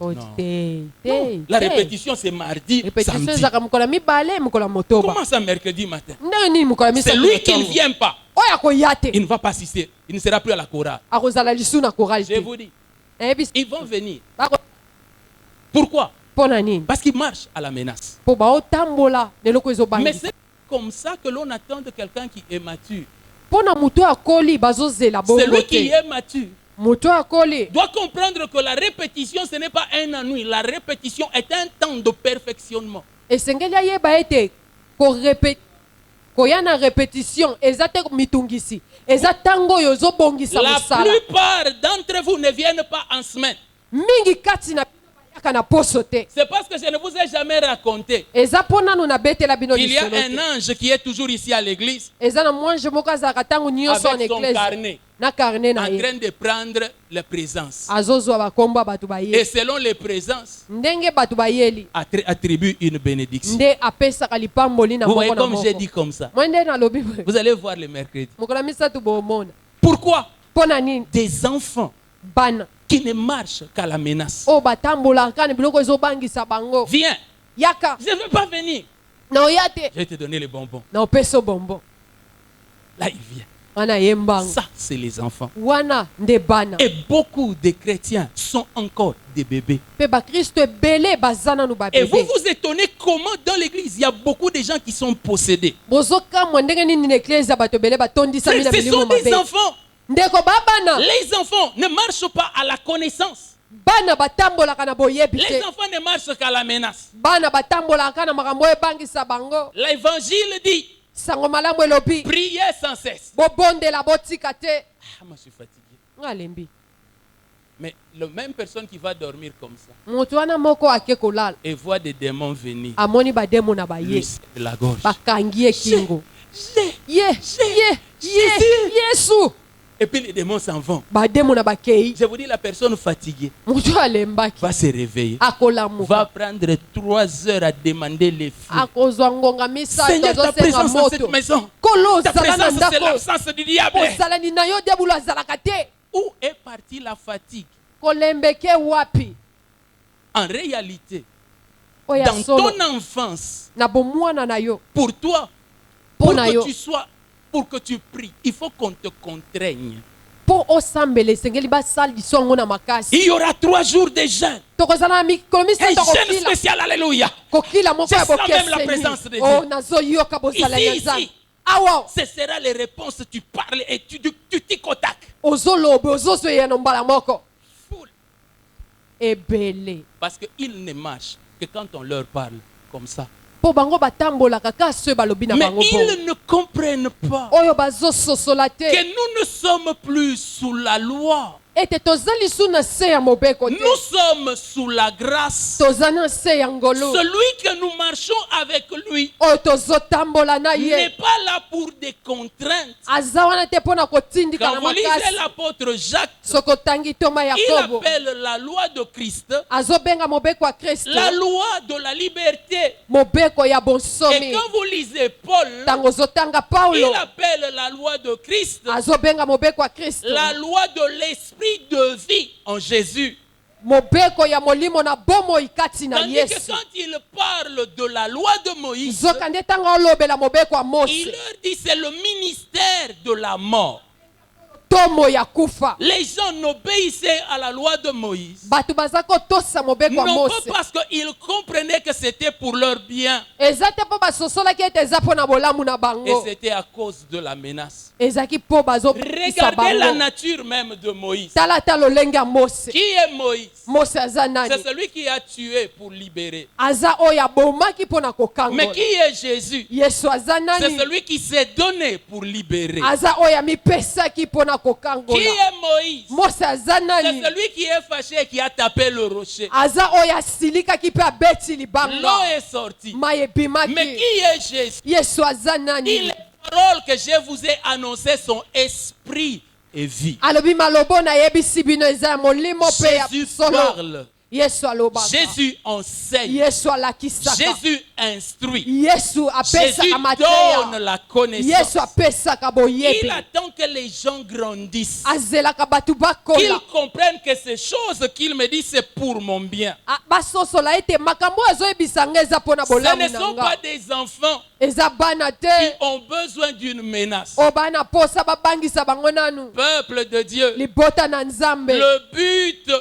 Oh, non. te, Non. La te. répétition, c'est mardi, Répétition samedi. ezaka mokolo mibale mokolo motoba. Comment ça, mercredi matin? Ndenge nini mokolo C'est misato? lui qui ne vient pas. Oyo akoya te. Il ne va pas assister. Il ne sera plus à la chorale. Akozala lisu na chorale Je te. vous dis, Eyebisi ils vont venir. bako Pourquoi? mpo na nini? Parce qu'ils marchent à la menace. Mpo baotambola na eloko Mais ezobangisa. c'est comme ça que l'on attend de quelqu'un qui est mature. Mpo na moto akoli bazozela bongo Celui qui te. est mature Moto akoli doit comprendre que la répétition, ce n'est pas un ennui. La répétition est un temps de perfectionnement. esengeli ayeba ete koya na répétition eza te mitungisi, eza ntango oyo ozobongisa La mosala. plupart d'entre vous ne viennent pas en semaine. Mingi kati na bino bayaka na poso te. C'est parce que je ne vous ai jamais raconté Eza mpo nano nabetela bino qu'il y a lisolo un te. ange qui est toujours ici à l'église Eza na mwange moko azalaka ntango nyonso en avec son église carnet na carnet na en ye train de prendre les présences. azozwa bakombo ya bato Et bayeli. selon les présences, Ndenge bato bayeli attribue une bénédiction. nde apesaka lipamboli na Vous voyez, moko na comme j'ai moko. dit comme ça. Mwa nde nalobi boye. Vous allez voir le mercredi. Mokolo misato bomona. Pourquoi? Mpo na nini? Des enfants Bana qui ne marchent qu'à la menace. oyo batambolaka na biloko ezobangisa bango. Viens, Yaka je ne veux pas venir. na oya te Je vais te donner les bonbons. na opesa bombo. Là, il vient. Wana ye mbango. Ça, c'est les enfants. Wana nde bana. Et beaucoup de chrétiens sont encore des bébés. Pe bakristo ebele baza nanu Et vous babebe. vous étonnez comment dans l'église, il y a beaucoup de gens qui sont possédés. Bozokamwa ndenge nini na eklese ya bato ebele batondisami na Ce milimo sont des mabe. enfants. Ndeko babana Les enfants ne marchent pas à la connaissance. bana batambolaka na boyebi Les te. enfants ne marchent qu'à la menace. Bana batambolaka na makambo oyo ebangisa bango. L'évangile dit, Sango malamu elobi priez sans cesse. bobondela botika te. Ah, moi je suis fatigué. Ngalembi Mais la même personne qui va dormir comme ça moto wana moko ake kolala et voit des démons venir, amoni bademo na lui baye serre la gorge. bakangi ye kingo. J'ai- Ye Yesu Et puis les démons s'en vont. bademo na bakei. Je vous dis, la personne fatiguée Moto alembaki va se réveiller. akolamuka Va prendre 3 heures à demander les fruits. akozwa ngonga misato Seigneur, ta azosenga présence dans cette moto. maison. Kolo Ta ozala na présence, c'est ndako l'absence du diable. ozalani na yo debulo azalaka te. Où est partie la fatigue? Kolembeke wapi En réalité, oyo dans ya solo ton enfance, na bomwana na yo pour toi, mpo pour na que yo tu sois, pour que tu pries, il faut qu'on te contraigne. mpo osambela esengeli basalisa yango na makasi. Il y aura 3 jours de jeûne. tokozala na mikolo Un misato jeûne kokila spécial, alléluia. kokila moko Je ya sens même la présence de bokeseni Dieu. o nazoyoka bozala ya Ici, nzambe ici. awa Ce sera les réponses. Tu parles et tu tic au tac. ozoloba ozozoya na mbala moko Foule. ebele Parce qu'ils ne marchent que quand on leur parle comme ça. mpo bango batambolaka ka so balobi na Mais bango bongo ils ne comprennent pas oyo bazososola te que nous ne sommes plus sous la loi. ete toza lisu na se ya mobeko te Nous sommes sous la grâce. toza na se ya ngolu Celui que nous marchons avec lui oyo tozotambola na n'est ye pas là pour des contraintes. aza wana te mpo na kotindika Quand na vous lisez makasi. l'apôtre Jacques, soki otangi toma il yakobo appelle la loi de Christ azobenga mobeko ya kristo la loi de la liberté. mobeko ya Et bonsomi. quand vous lisez Paul, Ntango ozotanga il paulo appelle la loi de Christ azobenga mobeko ya kristo la loi de l'esprit de vie en Jésus. mobeko ya molimo na bomoi kati na Tandis que Yesu. quand il parle de la loi de Moïse, Nzoka nde ntango olobela mobeko ya il Mose. leur dit c'est le ministère de la mort. Tomo ya kufa. Les gens n'obéissaient à la loi de Moïse, Batu baza kotosa mobeko ya non pas Mose. parce qu'ils comprenaient que c'était pour leur bien, Eza te po basosolaki ete eza mpo na bolamu na et bango. c'était à cause de la menace. Ezaki mpo bazobisa Regardez la bango. nature même de Moïse. Tala ta lolenge ya Mose. Qui est Moïse? Mose aza nani? C'est celui qui a tué pour libérer. Aza oyo abomaki mpo na Mais kokangola. qui est Jésus? Yesu aza C'est nani? celui qui s'est donné pour libérer. Aza oyo amipesaki mpo na Qui kokangola. est Moïse? Mose aza C'est nani? celui qui est fâché et qui a tapé le rocher. Aza oyo asilikaki mpe abeti L'eau libanga. est sortie. Mai Mais ebimaki. qui est Jésus? Yesu aza Il, nani? les paroles que je vous ai annoncées sont esprit et vie. Alobi malobo nayebisi bino eza ya molimo mpe ya Jésus solo. parle. Yesu alobaka. Jésus enseigne. Yesu alakisaka. Jésus instruit. Yesu Jésus apesaka donne mateya. la connaissance. Yesu apesaka Il boyebi. attend que les gens grandissent. Azelaka batu Qu'ils bakola. comprennent que ces choses qu'il me dit, c'est pour mon bien. Basosola ete makambo azoyebisa nga eza mpo na Ce ne bolamu sont na pas nga. des enfants Eza bana qui te. ont besoin d'une menace. O bana posa babangisa bango nanu. Peuple de Dieu, Libota na Nzambe. le but,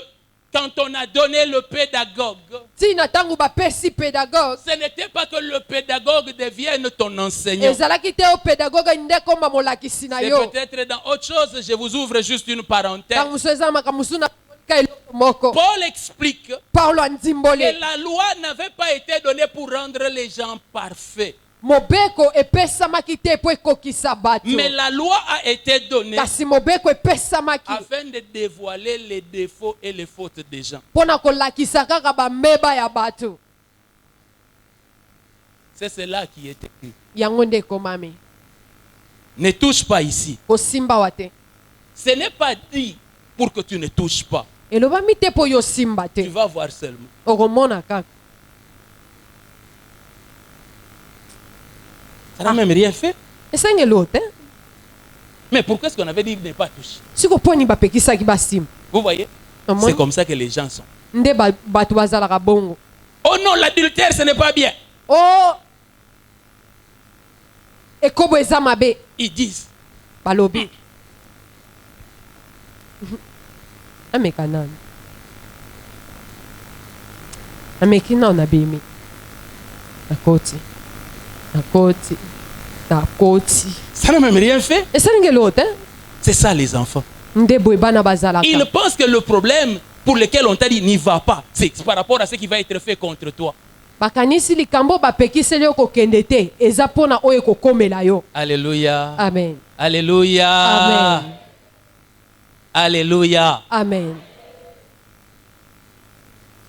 quand on a donné le pédagogue, Tina tangu bapesi pédagogue. ce n'était pas que le pédagogue devienne ton enseignant. Ezalaki te o pédagogue nde komba molakisi na C'est yo. peut-être dans autre chose, je vous ouvre juste une parenthèse. Tangu so eza makambo mosusu na ka eloko moko. Paul explique Paulo que andimbole. la loi n'avait pas été donnée pour rendre les gens parfaits. Mobeko epesamaki te po ekokisa bato. Mais la loi a été donnée Kasi mobeko epesamaki afin de dévoiler les défauts et les fautes des gens. mpona kolakisa kaka bameba ya bato. C'est cela qui est écrit. Yango nde ekomami. Ne touche pas ici. Kosimbawa te. Ce n'est pas dit pour que tu ne touches pas. Elobami te po yo simba Tu te. vas voir seulement. Okomona kaka. Ça n'a même rien fait. Esengelo te. Mais pourquoi est-ce qu'on avait dit ne pas toucher? Siko poni bapekisaki basimba. Vous voyez? Omoni? C'est comme ça que les gens sont. Nde bato bazalaka bongo. Oh non, l'adultère, ce n'est pas bien. O ekobo eza mabe. Ils disent. Balobi. Ameka nani? Ameki nao na bimi. Nakoti. Ça n'a même rien fait. Esengelo te. C'est ça les enfants. Nde boye bana bazalaka. Ils pensent que le problème pour lequel on t'a dit n'y va pas, c'est par rapport à ce qui va être fait contre toi. Bakanisi likambo bapekiseli yo kokende te eza mpona oyo ekokomela yo. Alléluia. Amen. Alléluia. Amen. Alléluia. Amen.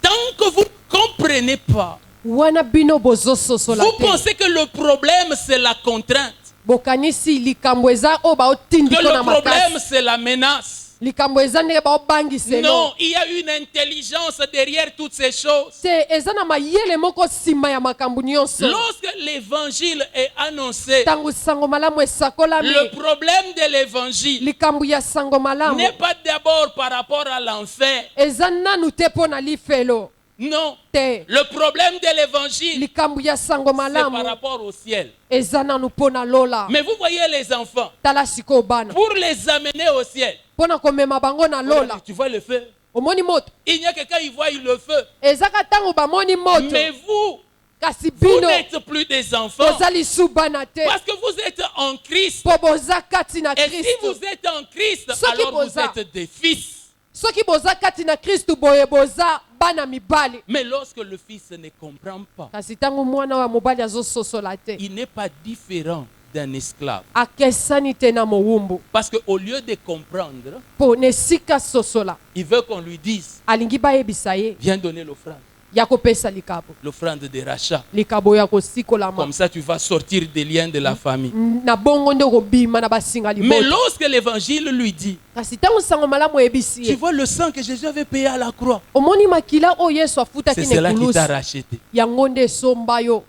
Tant que vous ne comprenez pas, Wana bino bozososola vous te. pensez que le problème c'est la contrainte, Bokanisi likambo eza oyo que baotindiko na le problème makasi. c'est la menace. Likambo eza ndenge baobangiselo. Non, il y a une intelligence derrière toutes ces choses. Te eza na mayele moko nsima ya makambo nyonso. Lorsque l'évangile est annoncé, Tango sango malamu esakolami. le problème de l'évangile Likambo ya sango malamu. n'est pas d'abord par rapport à l'enfer. Eza nanu te mpo na lifelo. Non. Te. Le problème de l'évangile, Likambo ya sango c'est par malamu. rapport au ciel. Eza nanu mpo na lola. Mais vous voyez les enfants, Tala sikoyo bana. pour les amener au ciel, Mpona komema bango na lola. tu vois le feu. Omoni moto. Il n'y a que quand ils voient le feu. Ezaka ntango bamoni moto. Mais vous, Kasi vous bino n'êtes plus des enfants. boza lisu bana te. Parce que vous êtes en Christ. Po boza kati na Et si Kristo. vous êtes en Christ, Soki alors vous boza. êtes des fils. Soki boza kati na Kristo boye boza bana mibali. Mais lorsque le fils ne comprend pas, Kasi ntango mwana wa mobali azososola te. il n'est pas différent d'un esclave. Akesani te na mowumbu. Parce qu'au lieu de comprendre, Po nesika sosola. il veut qu'on lui dise, Alingi bayebisa ye. viens donner l'offrande. Ya kopesa likabo. L'offrande de rachat. Likabo ya kosikolama. Comme ça, tu vas sortir des liens de la famille. Na bongo nde kobima na basinga Mais libota. lorsque l'évangile lui dit, Kasi ntango sango malamu eyebisi tu ye. vois le sang que Jésus avait payé à la croix, Omoni makila oyo Yesu afutaki c'est na cela qui ekulusu. t'a racheté. Yango nde esomba yo.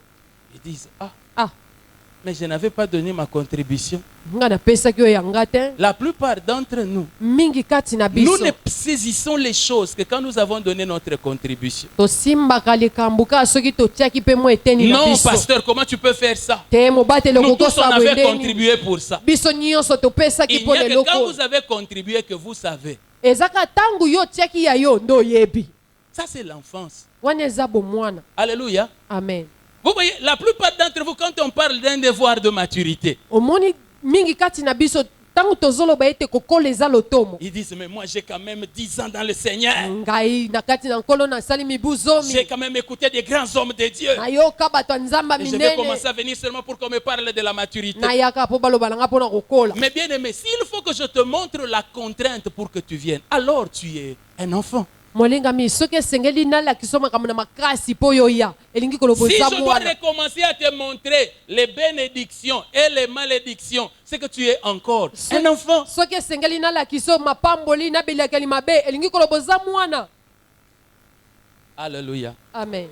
Ils disent, ah, Ah, Mais je n'avais pas donné ma contribution. nga napesaki oyo yanga te. La plupart d'entre nous, Mingi kati na nous biso ne saisissons les choses que quand nous avons donné notre contribution. tosimbaka likambo kaka soki totiaki mpe mo eteni na Non, biso pasteur, comment tu peux faire ça? te mobateli Nous tous, on okokosa avait bwendeni contribué pour ça. biso nyonso topesaki Il mpo n'y a que quand leloko vous avez contribué que vous savez. ezaka ntango yo otiaki ya yo nde oyebi Ça, c'est l'enfance. wana eza bomwana. Alléluia. Amen. Vous voyez, la plupart d'entre vous, quand on parle d'un devoir de maturité, omoni mingi kati na biso ntango tozoloba ete kokola eza lotomo ils disent, mais moi j'ai quand même 10 ans dans le Seigneur. ngai na kati na nkolo nasali mibu J'ai zomi quand même écouté des grands hommes de Dieu. nayoka bato ya nzambe Et je vais minene commencer à venir seulement pour qu'on me parle de la maturité. nayaka mpo baloba nanga mpona kokola. Mais bien aimé, s'il faut que je te montre la contrainte pour que tu viennes, alors tu es un enfant. molingami soki esengeli nalakisa makambo na makasi mpo oyo ya elingi koloba Si eza je dois mwana recommencer à te montrer les bénédictions et les malédictions, c'est que tu es encore un enfant. soki esengeli nalakisa oyo mapamboli na bilakeli mabe elingi koloba eza mwana. Alléluia. Amen.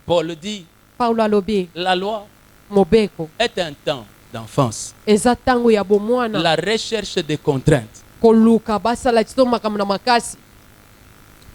Paul dit, paulo alobi la loi mobeko est un temps d'enfance. eza ntango ya bomwana La recherche des contraintes. koluka basala tiso makambo na makasi.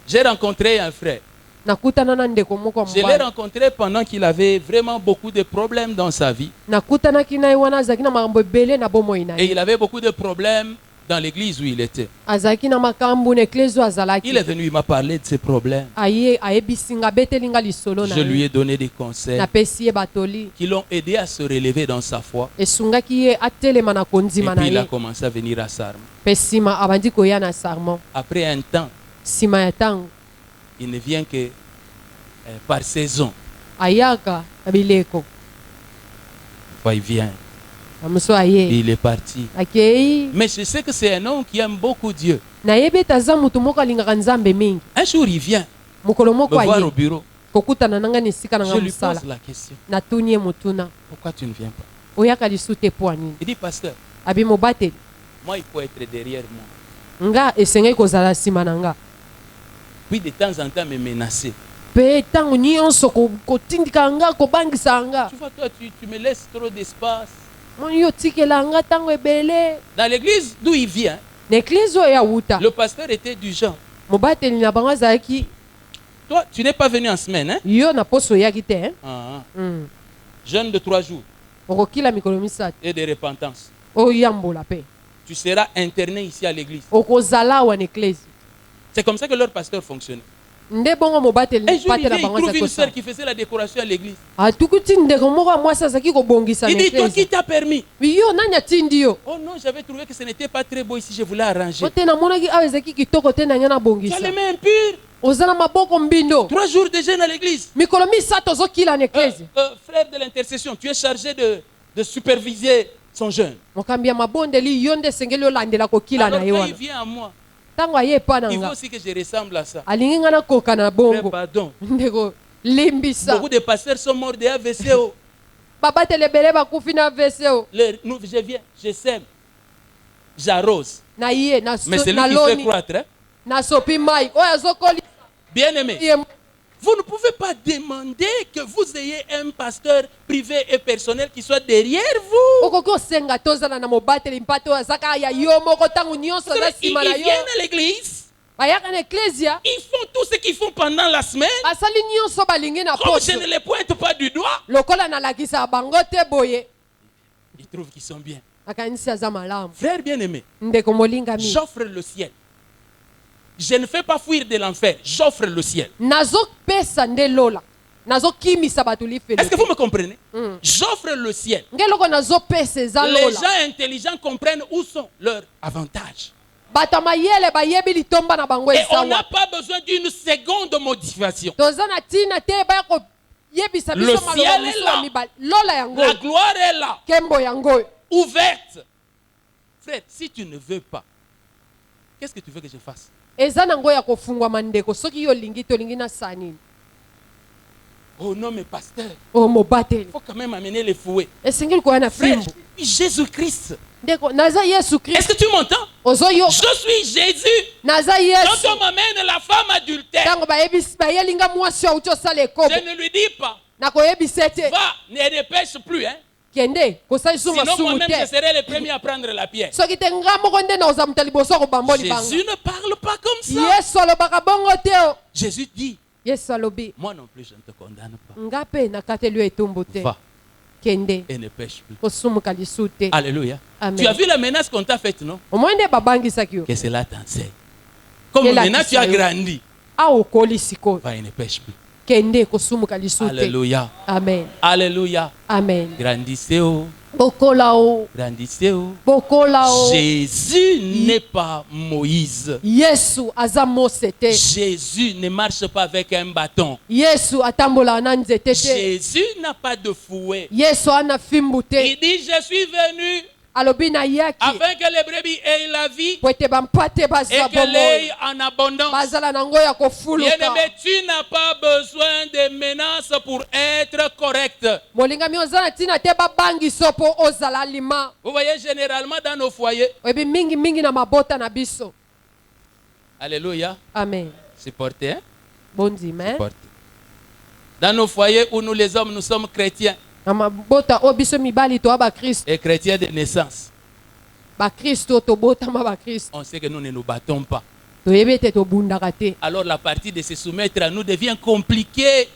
J'ai rencontré un frère. nakutana na ndeko moko ya Je l'ai mobali rencontré pendant qu'il avait vraiment beaucoup de problèmes dans sa vie. nakutanaki na ye wana azalaki na makambo ebele na bomoi na Et ye il avait beaucoup de problèmes dans l'église où il était. azalaki na makambo na eklesi oyo Il est azalaki venu, il m'a parlé de ses problèmes. aye ayebisinga abetelinga lisolo na Je lui ye ai donné des conseils napesi ye batoli qui l'ont aidé à se relever dans sa foi. esungaki ye atelema na Et kondima na puis il a ye commencé à venir à Sarma. mpe nsima abandi koya na sarmon. Après un temps, nsima ya ntango il ne vient que par saison. ayaka na bileko Enfin, il vient na mosu et aye il est parti. akei. Mais je sais que c'est un homme qui aime beaucoup Dieu. nayebi ete aza motu moko alingaka nzambe mingi. Un jour, il vient mokolo moko me voir au aye bureau. kokutana na nga na esika na Je nga lui mosala pose la question. natuni ye motuna Pourquoi tu ne viens pas? oyaka lisu te mpo anini. Il dit, pasteur, abi mobateli moi, il faut être derrière moi. nga esengeli kozala nsima na nga Puis de temps en temps, me menacer. mpe ntango nyonso kotindika nga kobangisa nga Tu vois, toi, tu me laisses trop d'espace. moni yo otikela nga ntango ebele. Dans l'église d'où il vient, na eklise oyo awuta le pasteur était du genre. mobateli na bango azalaki Toi, tu n'es pas venu en semaine, hein? yo na poso oyaki te hein? Ah, ah. Jeûne de 3 jours okokila mikolo misato et de repentance. oyambola mpe Tu seras interné ici à l'église. okozala awa na eklise. C'est comme ça que leur pasteur fonctionnait. nde bongo mobateli Un jour, il batela vient, il bango trouve une azalaki sœur kosala qui faisait la décoration à l'église. atukuti ndeko moko ya mwasi azalaki kobongisa na Il dit, toi, qui eklise. t'a permis? yo nani atindi yo Oh non, j'avais trouvé que ce n'était pas très beau ici, je voulais arranger. o te namonaki awa ezalaki kitoko te na ngai Tu as nabongisa. les mains impures. oza na maboko mbindo 3 jours de jeûne à l'église. mikolo misato ozokila na eklise. Frère de l'intercession, tu es chargé de superviser son jeûne. mokambi ya mabondeli yo nde esengeli olandela kokila Alors na ye quand il wana vient à moi, ntango aye epa na il veut nga aussi que je ressemble à ça. alingi nga nakoka na Frère, bongo pardon. ndeko limbisa. Beaucoup de pasteurs sont morts de AVC. Oh. babateli ebele bakufi na vese o Je viens, je sème, j'arrose. na ye Mais c'est lui qui fait naloni croître. Hein? nasopi mai oyo azokolisa Bien aimé, ye. vous ne pouvez pas demander que vous ayez un pasteur privé et personnel qui soit derrière vous. okoki osenga tozala na mobateli mpate oyo azaka ya yo moko ntango nyonso aza Ils nsima na yo. viennent à l'église, bayaka na eklesia ils font tout ce qu'ils font pendant la semaine. basali nyonso balingi na Comme poso je ne les pointe pas du doigt, lokola nalakisa bango te boye ils trouvent qu'ils sont bien. akanisi aza malamu. Frère bien-aimé, ndeko molingami j'offre le ciel. Je ne fais pas fuir de l'enfer, j'offre le ciel. nazopesa nde lola nazokimisa bato lifelo Est-ce que vous me comprenez? J'offre le ciel. nge eloko nazopesa eza Les lola. gens intelligents comprennent où sont leurs avantages. bato ya mayele bayebi litomba na bango Et on n'a esawa. pas besoin d'une seconde motivation. toza na ntina te baya koyebisa Le biso ciel maloba est mosusu là. ya mibale lola yango La gloire est là, nkembo yango oyo. ouverte. Frère, si tu ne veux pas, qu'est-ce que tu veux que je fasse? eza nango ya kofungwama ndeko soki yo olingi tolingi na saa nini. Oh non, mais pasteur, o mobateli il faut quand même amener les fouets. esengeli koya na Frère, fimbo je suis Jésus-Christ. ndeko naza yesu Est-ce kristo que tu m'entends? ozoyoka Je suis Jésus. naza Quand yesu. on m'amène la femme adultère, ntango bayelinga mwasi auti osala je ekobo ne lui dis pas, nakoyebisa ete va, ne dépêche plus. Hein. kende kosali su Sinon, masumu moi-même, je te serai le premier à prendre la pierre. soki te nga moko nde na ozamuta liboso kobamba libanga Jésus ne parle pas comme ça. yesu alobaka bongo te Jésus dit, yesu alobi moi non plus, je ne te condamne pas. nga mpe nakateli yo etumbu te Va kende et ne pêche plus. kosumuka lisu te Alléluia. Amen. Tu as vu la menace qu'on t'a faite, non? omoi nde babangisaki yo Que cela t'enseigne. Comme Quelle maintenant tu as attitude. grandi, awa okoli sikoyo va et ne pêche plus. kende kosumuka lisu te Alléluia. amen Alléluia. amen Grandissez, oh. bokola o Grandissez, oh. bokola o Jésus n'est pas Moïse. yesu aza mose te Jésus ne marche pas avec un bâton. yesu atambolaka na nzete te Jésus n'a pas de fouet. yesu ana fimbu te Il dit, je suis venu alobi nayaki afin que les brebis aient la vie po ete bampate et bazwa qu'elle ait bomoi en abondance. bazala nango ya kofuluka Bien-aimé, tu n'as pas besoin de menaces pour être correct. molingami oza na ntina te babangiso mpo ozala alima Vous voyez, généralement dans nos foyers, oyebi mingimingi na mabota na biso alléluia, amen supportez, hein? bondima Supportez. Dans nos foyers où nous les hommes, nous sommes chrétiens na mabota oyo biso mibali toya bakristo et chrétiens de naissance, bakristo tobotama bakristo on sait que nous ne nous battons pas. toyebi ete tobundaka te Alors la partie de se soumettre à nous devient compliquée.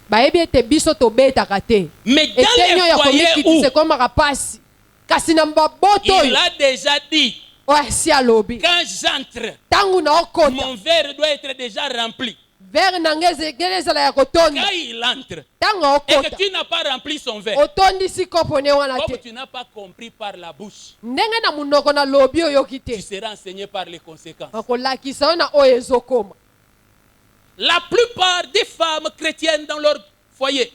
bayebi ete biso tobetaka te Mais dans eteni oyo les ya foyers où komikitisa ekomaka mpasi kasi na maboto il oyo a déjà dit, oyo asi alobi quand j'entre, ntango na okota mon verre doit être déjà rempli. vere na nga ezekeli ezala ya kotonda Quand il entre ntango et que okota tu n'as pas rempli son verre, otondisi kopo ne wana comme te tu n'as pas compris par la bouche, ndenge na monoko nalobi oyoki tu te seras enseigné par les conséquences. bakolakisa yo na oyo ezokoma La plupart des femmes chrétiennes dans leur foyer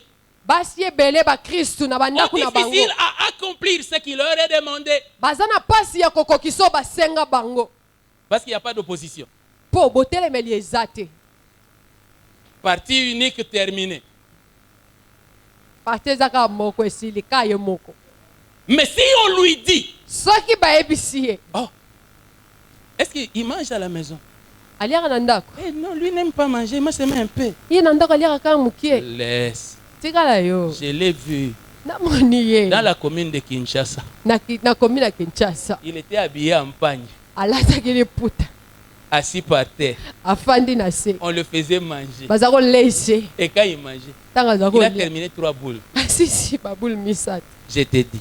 basi ebele bakristu na ont bandako na bango difficile à accomplir ce qui leur est demandé baza na mpasi ya kokokisa oyo basenga bango parce qu'il n'y a pas d'opposition. mpo botelemeli eza te Partie unique terminée. parte ezaka moko esili ka ye moko Mais si on lui dit, soki bayebisi ye oh, est-ce qu'il mange à la maison? aliaka na ndako Eh non, lui n'aime pas manger, moi c'est un peu. ye na ndako aliaka kaka mokie Laisse. tikala yo Je l'ai vu namoni ye dans la commune de Kinshasa. nakomi na kinshasa Il était habillé en pagne, alataki liputa assis par terre. afandi na se On le faisait manger. baza koleise Et quand il mangeait, ntango aza il a kolia terminé 3 boules. asisi babule misato Je t'ai dit.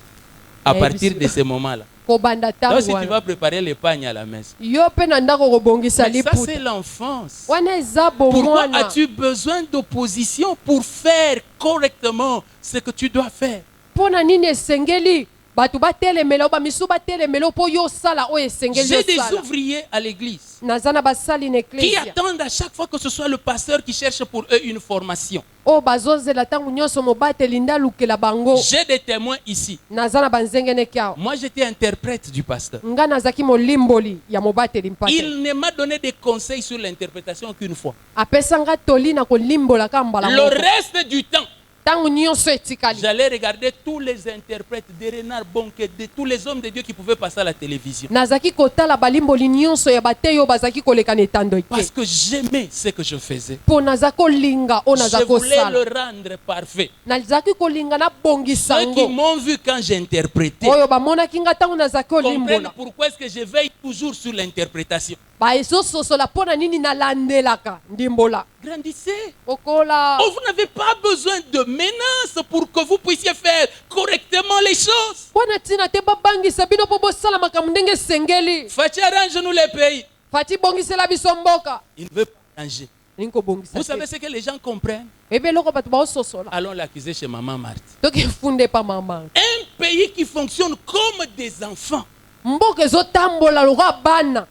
À Eh, partir de bisous. ce moment-là. kobanda Donc ntango si tu wana vas préparer les pagnes à la messe. yo mpe na ndako kobongisa Mais ça c'est liputa l'enfance. wana eza Pourquoi bomwana as-tu besoin d'opposition pour faire correctement ce que tu dois faire? mpo na nini esengeli bato batelemela o bamisu batelemela mpo yo osala oyo esengeli J'ai des osala ouvriers à l'église naza na basali na qui eklesia attendent à chaque fois que ce soit le pasteur qui cherche pour eux une formation. oyo bazozela ntango nyonso mobateli nde alukela bango J'ai des témoins ici. naza na banzengeneki awa Moi, j'étais interprète du pasteur. nga nazalaki molimboli ya mobateli mpate Il ne m'a donné des conseils sur l'interprétation qu'une fois. apesa nga toli na kolimbolaka mbala Le moko reste du temps, ntango nyonso etikali j'allais regarder tous les interprètes de Renard Bonke, de tous les hommes de Dieu qui pouvaient passer à la télévision. nazalaki kotala balimboli nyonso ya bateyi oyo bazalaki koleka na etando Parce te que j'aimais ce que je faisais. mpo naza kolinga oyo naza Je voulais kosala le rendre parfait. nazalaki kolinga nabongisa Ceux qui yango m'ont vu quand j'interprétais oyo bamonaki nga ntango nazalaki comprennent kolimbola pourquoi est-ce que je veille toujours sur l'interprétation. baezososola mpo na nini nalandelaka ndimbola Grandissez. okola Oh, vous n'avez pas besoin de menaces pour que vous puissiez faire correctement les choses. mpo na ntina te babangisa bino mpo bosala makambo ndenge esengeli Fachi arrange-nous les pays. fati bongisela biso mboka Il ne veut pas changer. elingi kobongisa Vous savez te ce que les gens comprennent? ebi eloko bato baososola Allons l'accuser chez Maman Marthe. toki efunde pa mama Un pays qui fonctionne comme des enfants. mboka ezotambola lokwa bana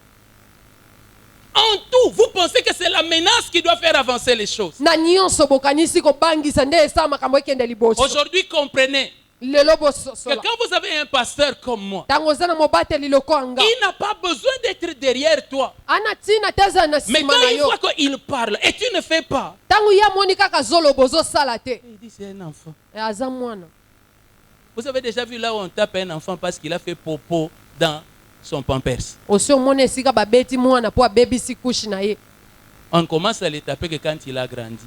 En tout, vous pensez que c'est la menace qui doit faire avancer les choses. na nyonso bokanisi kobangisa nde esala makambo ekende liboso Aujourd'hui, comprenez lelo que bososola quand vous avez un pasteur comme moi, ntango oza na mobateli lokola nga il n'a pas besoin d'être derrière toi. ana ntina te azala na Mais nsima quand na une yo fois qu'il parle et tu ne fais pas, ntango ye amoni kaka azoloba ozosala te il dit c'est un enfant. aza mwana Vous avez déjà vu là où on tape un enfant parce qu'il a fait popo dans son pampers. osi omona esika babeti mwana mpo abebisi kushi na ye On commence à le taper que quand il a grandi.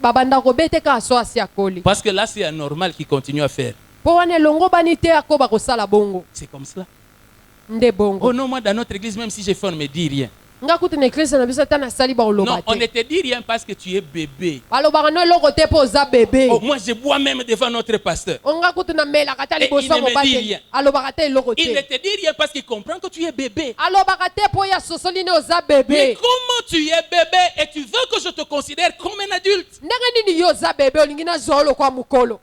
babanda kobete kaka so asi akoli Parce que là, c'est anormal qu'il continue à faire. po wana elongo bani te akoba kosala bongo C'est comme cela. nde bongo. Oh non, moi dans notre église, même si j'ai fait, on ne me dit rien. Nga kuti na eklise na biso ata nasali Non, baoloba on ne te te dit rien parce que tu es bébé. balobaka no eloko te mpo oza bebe. Oh, moi je bois même devant notre pasteur. Nga kuti namelaka ta Et il liboso ne me moba dit te rien. alobaka te eloko Il ne te te dit rien parce qu'il comprend que tu es bébé. alobaka te mpo ya sosoli ne oza Mais bebe. comment tu es bébé et tu veux que je te considère comme un adulte? ndenge nini yo oza bebe olingi nazwa olokwa mokolo.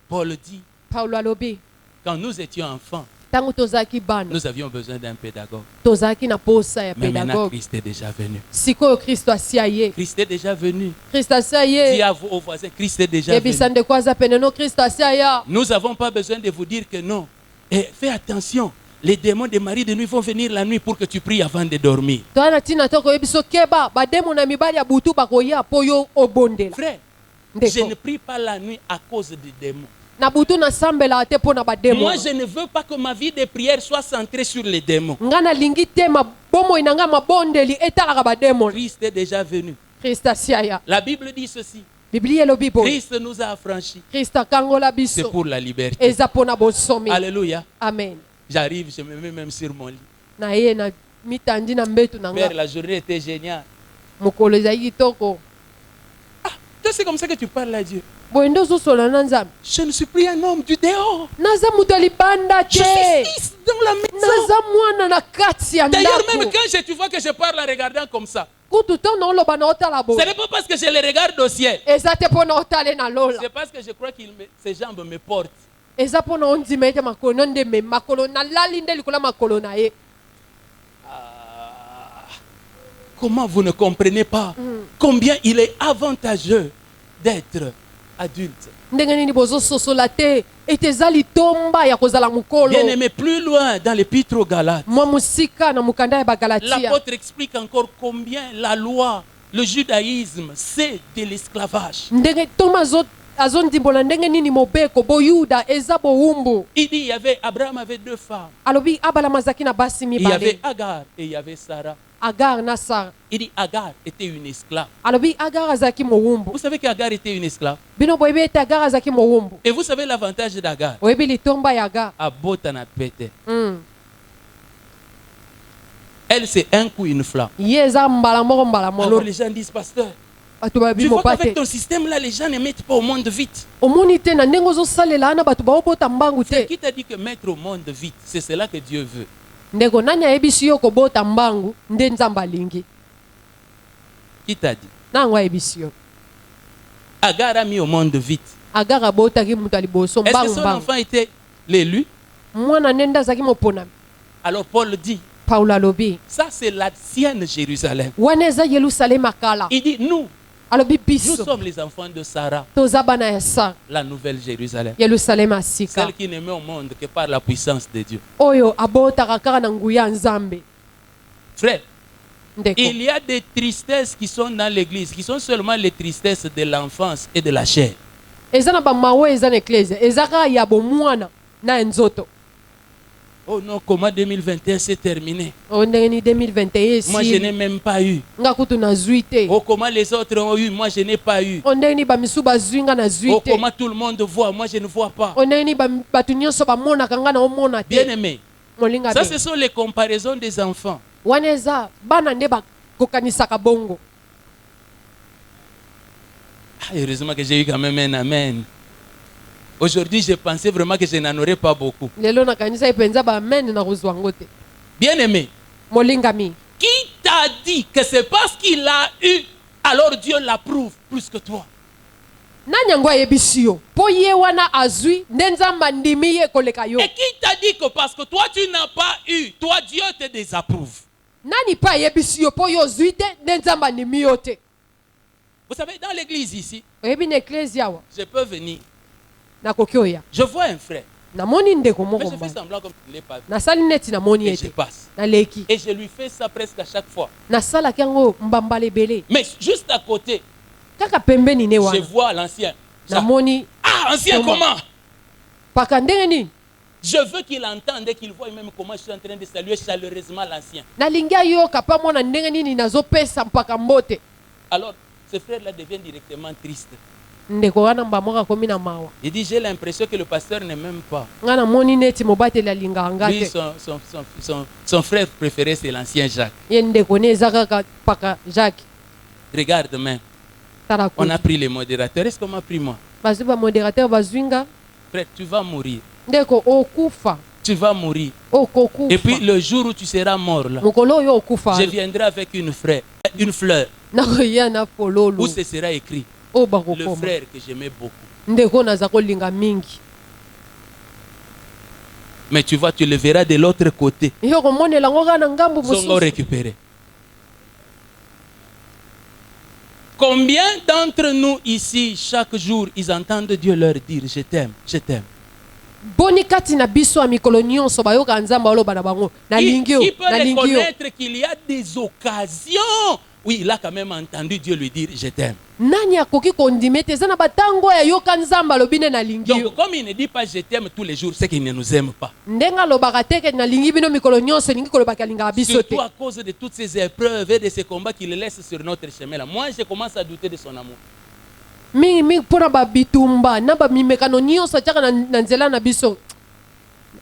Paul dit, paulo alobi quand nous étions enfants, ntango tozalaki bana nous avions besoin d'un pédagogue. tozalaki na posa ya Mais maintenant, pédagogue. Christ est déjà venu. sikoyo kristo asi aye. Christ est déjà venu. kristo asi Dis aye. aux voisins, Christ est déjà venu. yebisa ndeko aza pene no kristo asi aya. Nous n'avons pas besoin de vous dire que non. Et fais attention, les démons des maris de nuit vont venir la nuit pour que tu pries avant de dormir. toza na ntina te koyebi so keba bademo na mibali ya butu bakoya mpo yo obondela. Frère, je ndeko ne prie pas la nuit à cause des démons. na butu nasambelaka te mpo na bademo. Moi, je ne veux pas que ma vie de prière soit centrée sur les démons. nga nalingi te bomoi na nga mabondeli etalaka bademo. Christ est déjà venu. kristo asi aya. La Bible dit ceci. biblia elobi boye Christ nous a affranchis. kristo akangola C'est biso pour la liberté. eza mpo na bonsomi. Alléluia. amen. J'arrive, je me mets même sur mon lit. na ye na mitandi na mbetu na Père, nga la journée était géniale. mokolo ezali kitoko. Toi, c'est comme ça que tu parles à Dieu. boye nde ozosola na nzambe. Je ne suis plus un homme du dehors. naza moto ya libanda Je te. suis fils dans la maison. naza mwana na kati ya D'ailleurs, même ndako. quand tu vois que je parle en regardant comme ça, kutu ntango naoloba na otala ce boye n'est pas parce que je les regarde au ciel. eza te mpo na otale na lola. C'est parce que je crois que ses jambes me portent. eza mpo na ondima ete makolo no nde me makolo nalali nde likolo ya makolo na ye. Comment vous ne comprenez pas combien il est avantageux d'être adulte? ndenge nini bozososola te ete eza litomba ya kozala mokolo. Bien aimé, plus loin dans l'épître aux Galates, mwa mosika na mokanda ya bagalatia l'apôtre explique encore combien la loi, le judaïsme, c'est de l'esclavage. ndenge toma azondimbola ndenge nini mobeko boyuda eza bowumbu. Il dit, Abraham avait deux femmes. alobi abalama azalaki na basi Il y avait mibale Agar et il y avait Sarah. agar na sara. Il dit, Agar était une esclave. alobi agar azalaki mowumbu. Vous savez qu'Agar était une esclave. bino boyebi ete agar azalaki mowumbu. Et vous savez l'avantage d'Agar? oyebi litomba ya agar. Abota na pete. Mm. Elle, c'est un coup, une flamme. ye eza mbala moko mbala Alors moko. les gens disent, pasteur, bato bayebi tu vois mopa qu'avec te. ton système là, les gens ne mettent pas au monde vite. omoni te na ndenge ozosalela wana bato baobota mbangu te. Qui t'a dit que mettre au monde vite, c'est cela que Dieu veut? ndeko nani ayebisi yo kobota mbangu nde nzambe alingi. Qui t'a dit? nango ayebisi yo. Agar a mis au monde vite. agar abotaki moto ya liboso Est-ce que mbangu son mbangu. enfant était l'élu? mwana nde nde azalaki moponami. Alors Paul dit, paulo alobi ça c'est l'ancienne Jérusalem. wana eza yelusalema kala. Il dit, nous alobi nous biso sommes les enfants de Sarah, toza bana ya sara la nouvelle Jérusalem. yelusalema ya sika Celle qui ne met au monde que par la puissance de Dieu. oyo abotaka kaka na nguya ya nzambe. Frère, ndeko il y a des tristesses qui sont dans l'église, qui sont seulement les tristesses de l'enfance et de la chair. eza na bamawe eza na eklezia eza kaka ya bomwana na ya nzoto. Oh non, comment 2021 s'est terminé? oyo ndenge ni 2021 Moi, je n'ai esili même pas eu. nga kutu nazwi te. Oh, comment les autres ont eu? Moi, je n'ai pas eu. oyo ndenge ni bamisu bazwi nga nazwi Oh, te. comment tout le monde voit? Moi, je ne vois pas. oyo ndenge ni bato nyonso bamonaka nga na omona Bien te. aimé, molinga ça, be ce sont les comparaisons des enfants. wana eza bana nde bakokanisaka bongo. Ah, heureusement que j'ai eu quand même un amen. Aujourd'hui, je pensais vraiment que je n'en aurais pas beaucoup. lelo nakanisa epenza baamen na kozwa yango te. Bien aimé, molingami qui t'a dit que c'est parce qu'il a eu, alors Dieu l'approuve plus que toi? nani yango ayebisi yo mpo ye wana azwi nde nzambe andimi ye koleka yo. Et qui t'a dit que parce que toi tu n'as pas eu, toi Dieu te désapprouve? nani mpe ayebisi yo mpo yo ozwi te nde nzambe andimi yo te. Vous savez, dans l'église ici, oyebi na eklesi awa je peux venir. nakoki oya Je vois un frère, namoni ndeko mais moko je fais mbala semblant comme je ne l'ai pas vu. nasali neti namoni Et je ete passe. naleki Et je lui fais ça presque à chaque fois. nasalaki yango mbambala ebele Mais juste à côté, kaka pembeni ne je wana vois l'ancien. namoni Ah, ancien Comment? comment? paka ndenge nini Je veux qu'il entende et qu'il voie même comment je suis en train de saluer chaleureusement l'ancien. nalingi ayoka mpa mwana ndenge nini nazopesa mpaka mbote. Alors, ce frère-là devient directement triste. ndeko wana mbamwaka komi na mawa. Il dit, j'ai l'impression que le pasteur ne m'aime pas. Nga na moni neti mobateli alingaka nga Lui, te. son frère préféré, c'est l'ancien Jacques. Ye ndeko ne eza kaka paka Jacques. Regarde même. Tala On ko. a pris les modérateurs. Est-ce qu'on m'a pris moi? Bazwi ba modérateur bazwinga. Frère, tu vas mourir. Ndeko okufa. Tu vas mourir. Okokufa. Et puis le jour où tu seras mort là, mokolo oyo okufa. je viendrai avec une fleur Nakoya na fololo. où ce sera écrit O le bakokoma. frère que j'aimais beaucoup. Ndeko naza kolinga mingi. Mais tu vois, tu le verras de l'autre côté. Yo komonela ngo kana ngambu Ils sont mususu. récupérés. Combien d'entre nous ici, chaque jour, ils entendent Dieu leur dire, je t'aime, je t'aime. Boni kati na biso ya mikolo nyonso bayoka nzamba oloba na bango. Nalingi yo, Il peut nalingi yo. reconnaître qu'il y a des occasions où il a quand même entendu Dieu lui dire, je t'aime. Nani akoki kondima ete eza na batango ya yoka nzamba alobi ne nalingi yo. Donc, comme il ne dit pas je t'aime tous les jours, c'est qu'il ne nous aime pas. Ndenga alobaka te ke nalingi bino mikolo nyonso elingi kolobaka alingaka biso te. Surtout à cause de toutes ces épreuves et de ces combats qu'il laisse sur notre chemin là. Moi, je commence à douter de son amour. Mingi mpona babitumba na bamimekano nyonso atiaka na nzela na biso.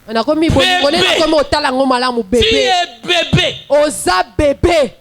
Nakomi bolingo nde nakomi otala ngo malamu Tu bébé. es bébé. Oza bébé.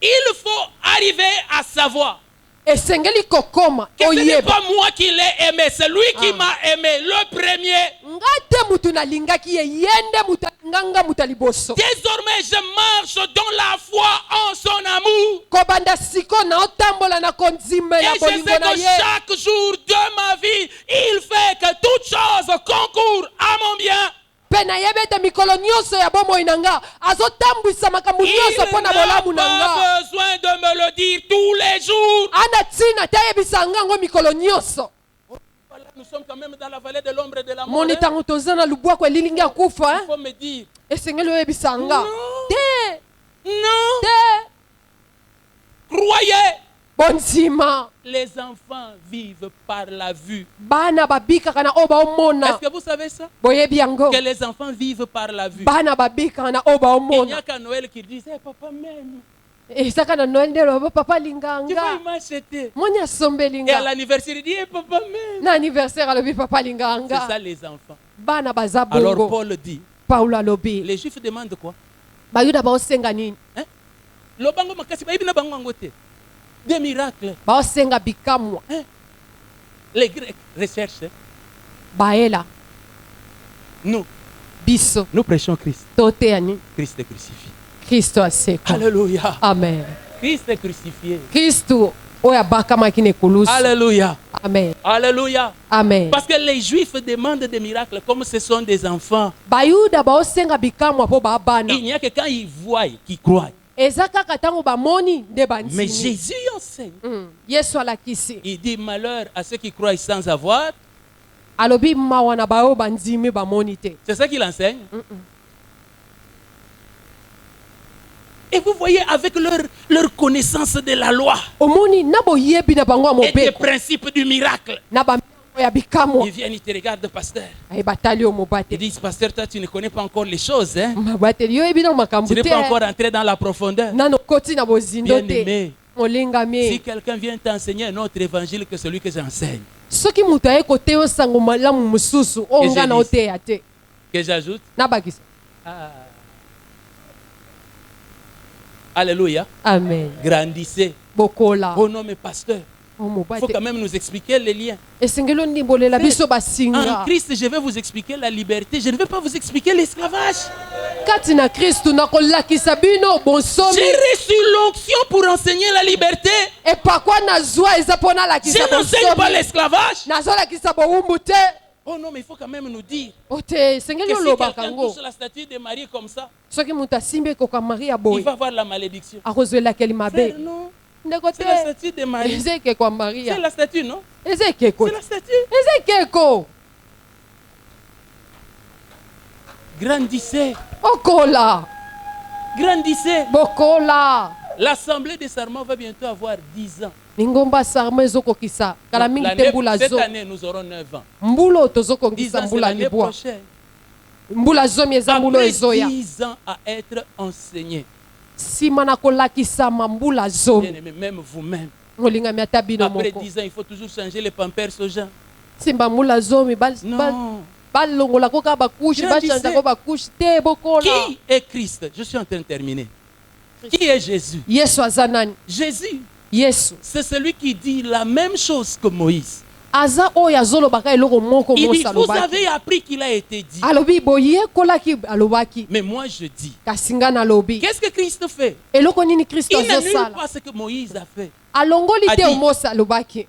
Il faut arriver à savoir Esengeli kokoma que ce n'est oyeba. pas moi qui l'ai aimé, c'est lui qui m'a aimé, le premier. Nga te mutu nalingaki ye yende mutu nganga mutu liboso. Désormais, je marche dans la foi en son amour. Kobanda siko na otambola na konzimela Et je sais bolingo na que ye. chaque jour de ma vie, il fait que toutes choses concourent à mon bien. Pe na yebe te mikolo nyonso ya bomoi na nga azotambwisa makambo Il nyonso mpo na n'a bolamu na nga. pas besoin de me le dire tous les jours. Ana ntina te ayebisa nga ngo mikolo nyonso. Voilà, nous sommes quand même dans la vallée de l'ombre et de la mort. Moni ntango toza na lubwaku elilingi akufa Il faut me dire, esengeli oyebisa nga Non. te non, te croyez. bondima Les enfants vivent par la vue. bana babikaka na oyo Est-ce baomona. que vous savez ça? Boyebi yango Que les enfants vivent par la vue. bana babikaka na oyo Il n'y a baomona. qu'à Noël qui dit, hey, papa même, Ezaka na noel nde loba papa tu vas linganga m'acheter. mwani asombeli Et à nga l'anniversaire, il dit, hey, papa même. na anniversaire alobi papa C'est linganga. ça les enfants. Bana baza Alors bongo. Paul dit, Paulo alobi les Juifs demandent quoi? bayuda baosenga nini? Hein? Lobango makasi ba ibina bango ngote. Des miracles. Baosenga bikamwa Hein? Les Grecs recherchent. baela Nous biso prêchons Christ. toteyani Christ est crucifié. Kristo aseka. Alléluia. Amen. Christ est crucifié. Kristo oyo abakamaki na ekulusu. Alléluia. Amen. Alléluia. Amen. Parce que les Juifs demandent des miracles comme ce sont des enfants. bayuda baosenga bikamwa mpo babana Il n'y a que quand ils voient qu'ils croient. eza kaka ntango bamoni nde Mais bandimi. Jésus enseigne. Yesu alakisi Il dit malheur à ceux qui croient sans avoir. alobi mawa na baoyo bandimi bamoni te. C'est ça qu'il enseigne. Et vous voyez, avec leur connaissance de la loi omoni na boyebi na bango ya et des mobeko principes du miracle, na bamioko ya bikamwa ils viennent, ils te regardent, pasteur. aye batali yo Ils mobateli. disent, pasteur, toi, tu ne connais pas encore les choses. Hein? mabateli yo yebi na makambo Tu n'es pas encore te entré dans la profondeur. nano koti na bozindo te Bien-aimé, si molingami. quelqu'un vient t'enseigner un autre évangile que celui que j'enseigne, soki moto aye koteya osango malamu mosusu oyo Et nga je na dis- oteya te que j'ajoute, nabakisa. alléluia, Amen. grandissez. bokola Oh non, mais pasteur, o il faut mobate quand même nous expliquer les liens. esengeli ondimbolela biso En basinga Christ, je vais vous expliquer la liberté. Je ne vais pas vous expliquer l'esclavage. kati na kristu nakolakisa bino bonsomi J'ai reçu l'onction pour enseigner la liberté. epakwa nazwa eza mpo Je nalakisa n'enseigne pas bonsomi l'esclavage. nazolakisa bowumbu te. Oh non, mais il faut quand même nous dire o te esengeli que si olobaka quelqu'un ngo touche la statue de Marie comme ça, soki moto asimbi ekoka maria il boye va voir la malédiction. akozwelakeli Frère, mabe non, ndeko c'est la te statue de Marie. eza ekeko ya C'est maria la statue, non? eza ekeko C'est la statue. eza ekeko Grandissez, okola grandissez. bokola L'assemblée des serments va bientôt avoir 10 ans. lingomba sarma ezokokisa kala mingi te mbula Cette zo année, nous aurons 9 ans. mbula oyo 10 tozokongisa ans, c'est mbula l'année libwa prochaine. mbula zomi eza mbula oyo Après ezoya 10 ans à être enseigné. nsima na kolakisama mbula zomi Bien-aimé, même vous-même, molingami ata bino Après moko 10 ans, il faut toujours changer les pampers aux gens. simba mula zomi Non. balongola koka bakushe Grandissez. bachanja ko bakushe te bokola. Qui est Christ? Je suis en train de terminer. Qui est Jésus? Yesu aza nani? Jésus, Yesu c'est celui qui dit la même chose que Moïse. aza oyo azolobaka eloko moko Il dit, mosa vous alobaki. avez appris qu'il a été dit. Alobi boyekolaki alobaki Mais moi, je dis, kasi nga nalobi qu'est-ce que Christ fait? eloko nini Kristo Il n'annule azosala pas ce que Moïse a fait. alongoli A te dit. mosa alobaki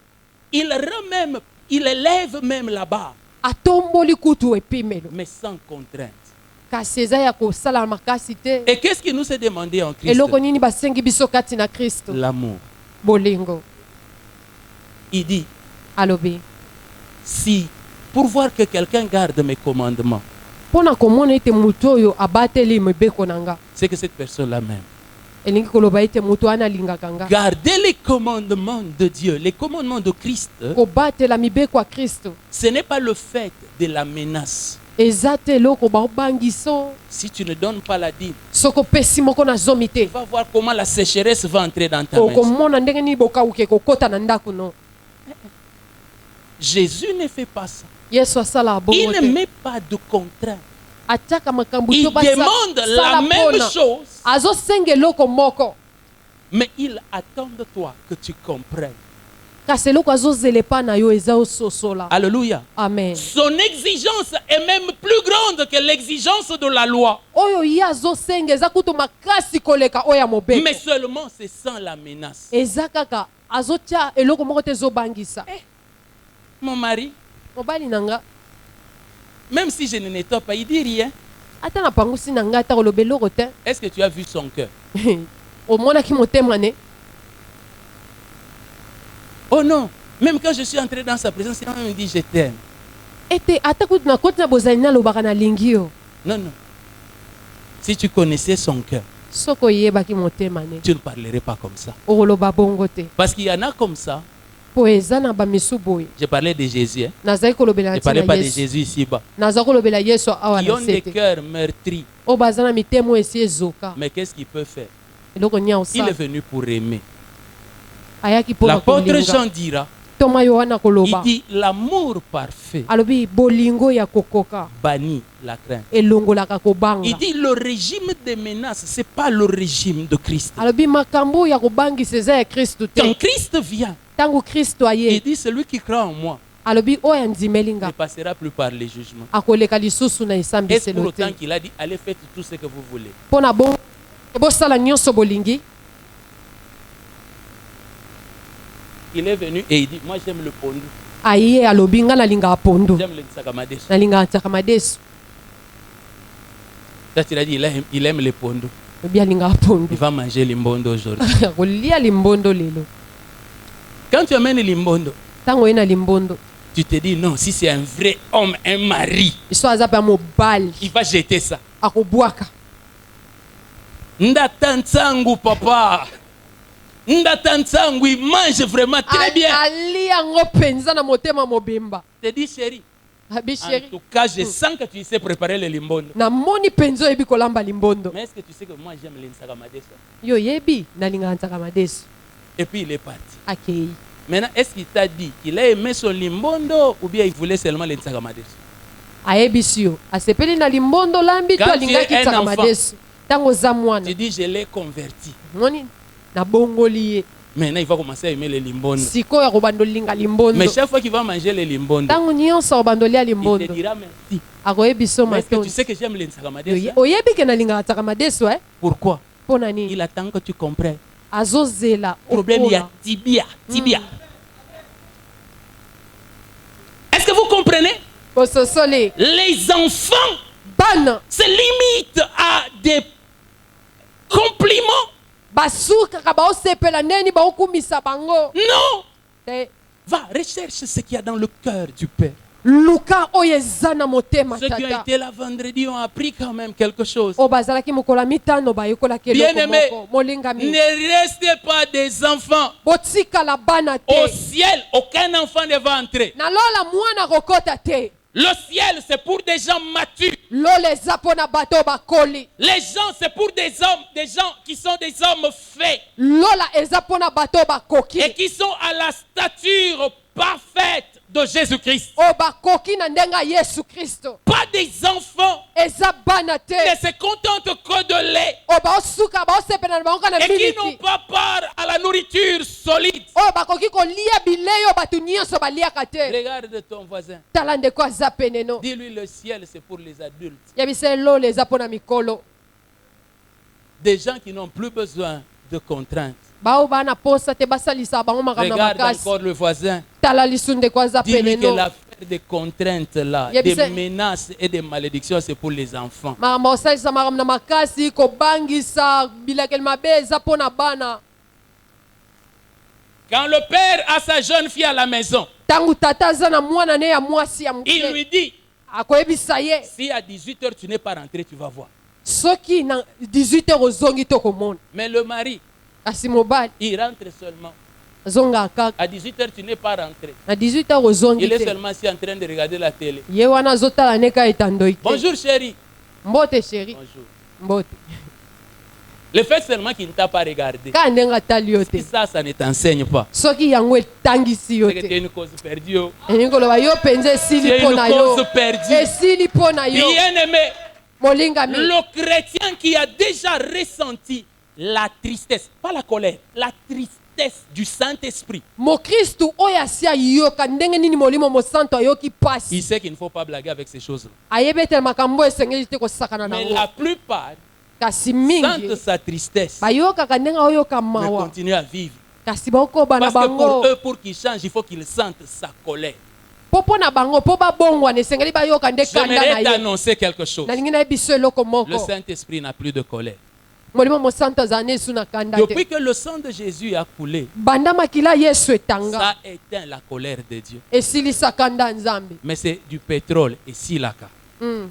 Il élève même là-bas, atomboli kutu epimelo mais sans contrainte. kasi eza ya kosala makasi te. Et qu'est-ce qui nous est demandé en Christ? eloko nini basengi biso kati na Kristo? L'amour. bolingo. Il dit, alobi si, pour voir que quelqu'un garde mes commandements, mpona komona ete motu oyo abateli mibeko na nga c'est que cette personne-là même. elingi koloba ete motu wana alingaka nga Garder les commandements de Dieu, les commandements de Christ, kobatela mibeko ya Kristo ce n'est pas le fait de la menace. eza te eloko baobangiso Si tu ne donnes pas la dîme, soki opesi moko na zomi te tu vas voir comment la sécheresse va entrer dans ta maison. okomona ndenge nini bokauke kokota na ndako no. Jésus ne fait pas ça. yesu asala Il bongo ne te met pas de contrainte. atiaka makambo Il to basala- demande la sala même mpona. chose, azosenga eloko moko mais il attend de toi que tu comprennes. kasi eloko azozela epa na yo eza ososola. Alléluia. amen. Son exigence est même plus grande que l'exigence de la loi. oyo ye azosenga eza kutu makasi koleka oyo ya mobeko Mais seulement c'est sans la menace. eza kaka azotia eloko moko te ezobangisa. Mon mari, mobali na nga même si je ne nettoie pas, il dit rien. ata na pangusi na nga ata koloba eloko te Est-ce que tu as vu son cœur? omonaki motema ne Oh non, même quand je suis entré dans sa présence, il me dit je t'aime. ete ata kutu na koti na bozali nalobaka nalingi yo. Non, non. Si tu connaissais son cœur, soki oyebaki motema ne tu ne parlerais pas comme ça. okoloba bongo te Parce qu'il y en a comme ça. po eza na bamisu boye. Je parlais de Jésus. Hein? nazali kolobela Je na ne parlais ntina pas de yesu Jésus ici-bas. naza kolobela yesu awa Qui ont na des se te cœurs meurtris. oyo baza na mitema oyo esi ezoka Mais qu'est-ce qu'il peut faire? eloko nini Il est akosala venu pour aimer. ayaki mpona L'apôtre kolinga. Jean dira, toma yo wana il koloba dit l'amour parfait alobi bolingo ya kokoka bannit la crainte. elongolaka kobanga. Il dit le régime des menaces, ce n'est pas le régime de Christ. alobi makambo ya kobangisa eza ya kristu Quand te. Christ vient, ntango kristu il aye dit celui qui croit en moi alobi oyo andimeli ne nga passera plus par les jugements. akoleka lisusu na Est-ce pour esambiselo autant te. qu'il a dit allez faites tout ce que vous voulez? mpona bo bosala nyonso bolingi. Il est venu et il dit moi j'aime le pondu, aye alobi nga nalingaka pondu j'aime le nsakamadesu. nalingaka ntaka madesu. Toi tu l'as dit il aime le pondu. alobi alingaka Il pondu va manger limbondo aujourd'hui. akolia limbondo lelo. Quand tu amènes limbondo, ntango oye na limbondo tu te dis non, si c'est un vrai homme, un mari, so aza mpe ya mobali il va jeter ça. akobwaka. Ndata nsangu papa. Ndata nsangu, il mange vraiment très bien. ali yango mpenza na motema mobimba. Je te dis chérie, abi en sheri tout cas je sens que tu sais préparer le limbondo. namoni mpenza oyebi kolamba limbondo. Mais est-ce que tu sais que moi j'aime le nsakamadesu? yo yebi nalingaka ntaka madesu. Et puis il est parti. akei Maintenant, est-ce qu'il t'a dit qu'il a aimé son limbondo ou bien il voulait seulement le nsakamadesu? ayebisi yo asepeli na limbondo lambi to Quand alingaki tu es un ntaka enfant, madesu. ntango oza mwana Tu dis je l'ai converti. moni nabongoli ye Maintenant il va commencer à aimer le limbondo. sikoyo akobanda olinga limbondo. Mais chaque fois qu'il va manger le limbondo, ntango nyonso akobanda olia il te limbondo dira merci. akoyebiso Mais est-ce que tu matoni. sais que j'aime le nsakamadesu? oyebi ke nalingaka ntaka madesu Pourquoi? mpo na nini Il attend que tu comprennes. azozela Le problème, il y a okola. tibia. Tibia. Est-ce que vous comprenez? kososole Les enfants bana se limitent à des compliments. basukaka baosepela ndeni baokumisa bango Non. te. Va, recherche ce qu'il y a dans le cœur du Père. luka oyo eza na motema Ceux qui ont tata été là vendredi ont appris quand même quelque chose. oyo bazalaki mokolo ya mitano bayekolaki eloko Bien-aimé, moko molingami ne restez pas des enfants. botikala bana Au te ciel, aucun enfant ne va entrer. nalola mwana kokota te Le ciel, c'est pour des gens matures. lola eza mpona bato bakoli. Les gens, c'est pour des gens qui sont des hommes faits Lola eza mpona bato bakoki. et qui sont à la stature parfaite de Jésus-Christ. O bakoki na ndenga Yesu Kristo. Pas des enfants Eza bana te. qui se contentent que de lait O baosuka baosepela na bango na et qui n'ont miliki. pas part à la nourriture solide. O bakoki kolia bilei oyo bato nyonso baliaka te. Regarde ton voisin. Tala ndeko aza pene no. Dis-lui, le ciel, c'est pour les adultes. Yebisa lola eza mpona mikolo. Des gens qui n'ont plus besoin de contraintes. Bao bana posa te basalisa bango makambo na Regarde makasi. encore le voisin. Tala lisu ndeko aza pene Dis-lui que no. l'affaire des contraintes là, Yebisa- des menaces et des malédictions, c'est pour les enfants. makambo osalisa makambo na makasi kobangisa bilakeli mabe eza mpona bana. Quand le père a sa jeune fille à la maison, Ntango tata aza na mwana ne ya mwasi ya il moke lui dit, akoyebisa ye si à 18h tu n'es pas rentré, tu vas voir. soki na 18h ozongi to komona. Mais le mari, Kasi mobali il rentre seulement. azonga kaka À 18h tu n'es pas rentré. na 18h ozongi Il est te. seulement assis en train de regarder la télé. Ye wana azotala neka etandoi te. Bonjour chérie. Mbote chéri. Bonjour. Mbote. Le fait seulement qu'il ne t'a pas regardé. Ka ndenga atali yo te. Si ça ne t'enseigne pas. Soki yango etangisi yo C'est que tu te. es une cause perdue. Oh. Elingi koloba yo mpenza Tu esili es mpo une na yo. cause perdue. Esili mpo na yo. Bien aimé, Molingami. le chrétien qui a déjà ressenti la tristesse, pas la colère, la tristesse du Saint-Esprit, Mokristu oyo asi ayoka ndenge nini molimo mosanto ayoki il pasi. sait qu'il ne faut pas blaguer avec ces choses-là. Ayebi ete makambo esengeli te kosakana Mais nango. la plupart Kasi mingi sentent sa tristesse, bayokaka ndenge aoyoka mais mawa. continuent à vivre. Kasi bakoba na Parce que pour bango eux, pour qu'ils changent, il faut qu'ils sentent sa colère. popo na bango po babongwana esengeli bayoka nde kanda na J'aimerais ye. t'annoncer quelque chose. Nalingi nayebiso eloko Le moko. Saint-Esprit n'a plus de colère. Molimo mosanto azala na esu na kanda Depuis te. que le sang de Jésus a coulé, Banda makila Yesu etanga ça éteint la colère de Dieu. esilisa kanda nzambe. Mais c'est du pétrole et silaka. Mm.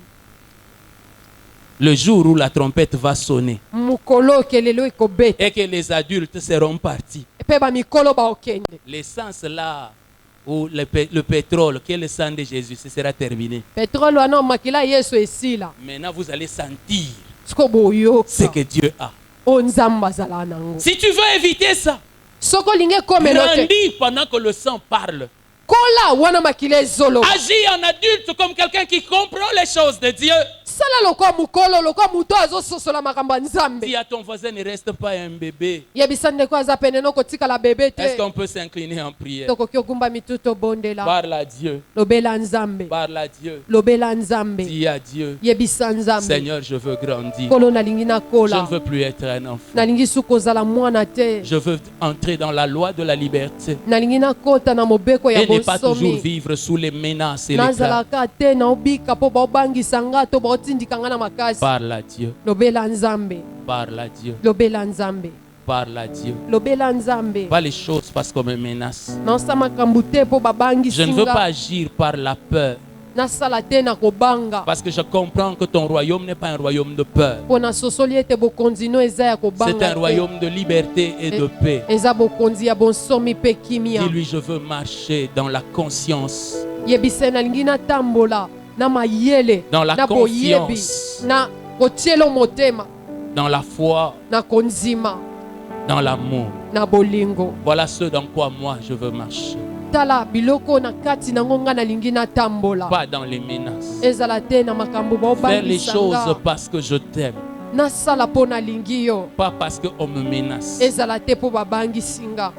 Le jour où la trompette va sonner Mukolo kelelo ekobeta et que les adultes seront partis, epe bamikolo baokende. l'essence là, ou le pétrole, qui est le sang de Jésus, ce sera terminé. Petrole wana makila Yesu esila. Maintenant, vous allez sentir Siko boyoka ce que Dieu a. o nzambe azala nango. Si tu veux éviter ça, Soko lingi ekomelo te. grandis pendant que le sang parle. Kola wana makila ezolo. Agis en adulte comme quelqu'un qui comprend les choses de Dieu. Sala lokwa mukolo lokwa muto azososola makambo ya nzambe. Si à ton voisin ne reste pas un bébé, Yebisa ndeko aza pene no kotikala bebe est-ce te. qu'on peut s'incliner en prière? Tokoki ogumba mituto bondela. Parle à Dieu. Lobela nzambe. Parle à Dieu. Lobela nzambe. Dis à Dieu, Yebisa nzambe. Seigneur, je veux grandir. Kolo nalingi Je nakola. ne veux plus être un enfant. Nalingi su kozala mwana te. Je veux entrer dans la loi de la liberté Nalingi nakota na mobeko ya et ne pas toujours bonsomi. vivre sous les menaces et les craintes. Nazalaka te naobika mpo baobangisa nga to baotindika nga na makasi. Parle à Dieu. Lobela nzambe. Parle à Dieu. Lobela nzambe. Parle à Dieu. Lobela nzambe. Pas les choses parce qu'on me menace. Naosa makambo te mpo Je babangisi ne veux pas nga. agir par la peur Nasala te na kobanga. parce que je comprends que ton royaume n'est pas un royaume de peur. Mpo nasosoli ete bokonzi no eza ya C'est kobanga un te. royaume de liberté et de paix. Eza bokonzi ya bonsomi mpe kimia. Dis-lui, je veux marcher dans la conscience, Yebise nalingi natambola na mayele dans la na boyebi confiance, na kotielo motema dans la foi, na konzima dans l'amour. na bolingo. Voilà ce dans quoi moi je veux marcher. Tala biloko na kati nango nga nalingi natambola. Pas dans les menaces. Ezala te na makambo Faire les baobangisa choses nga. parce que je t'aime, Nasala mpo nalingi yo. pas parce qu'on me menace. Ezala te mpo babangisi nga.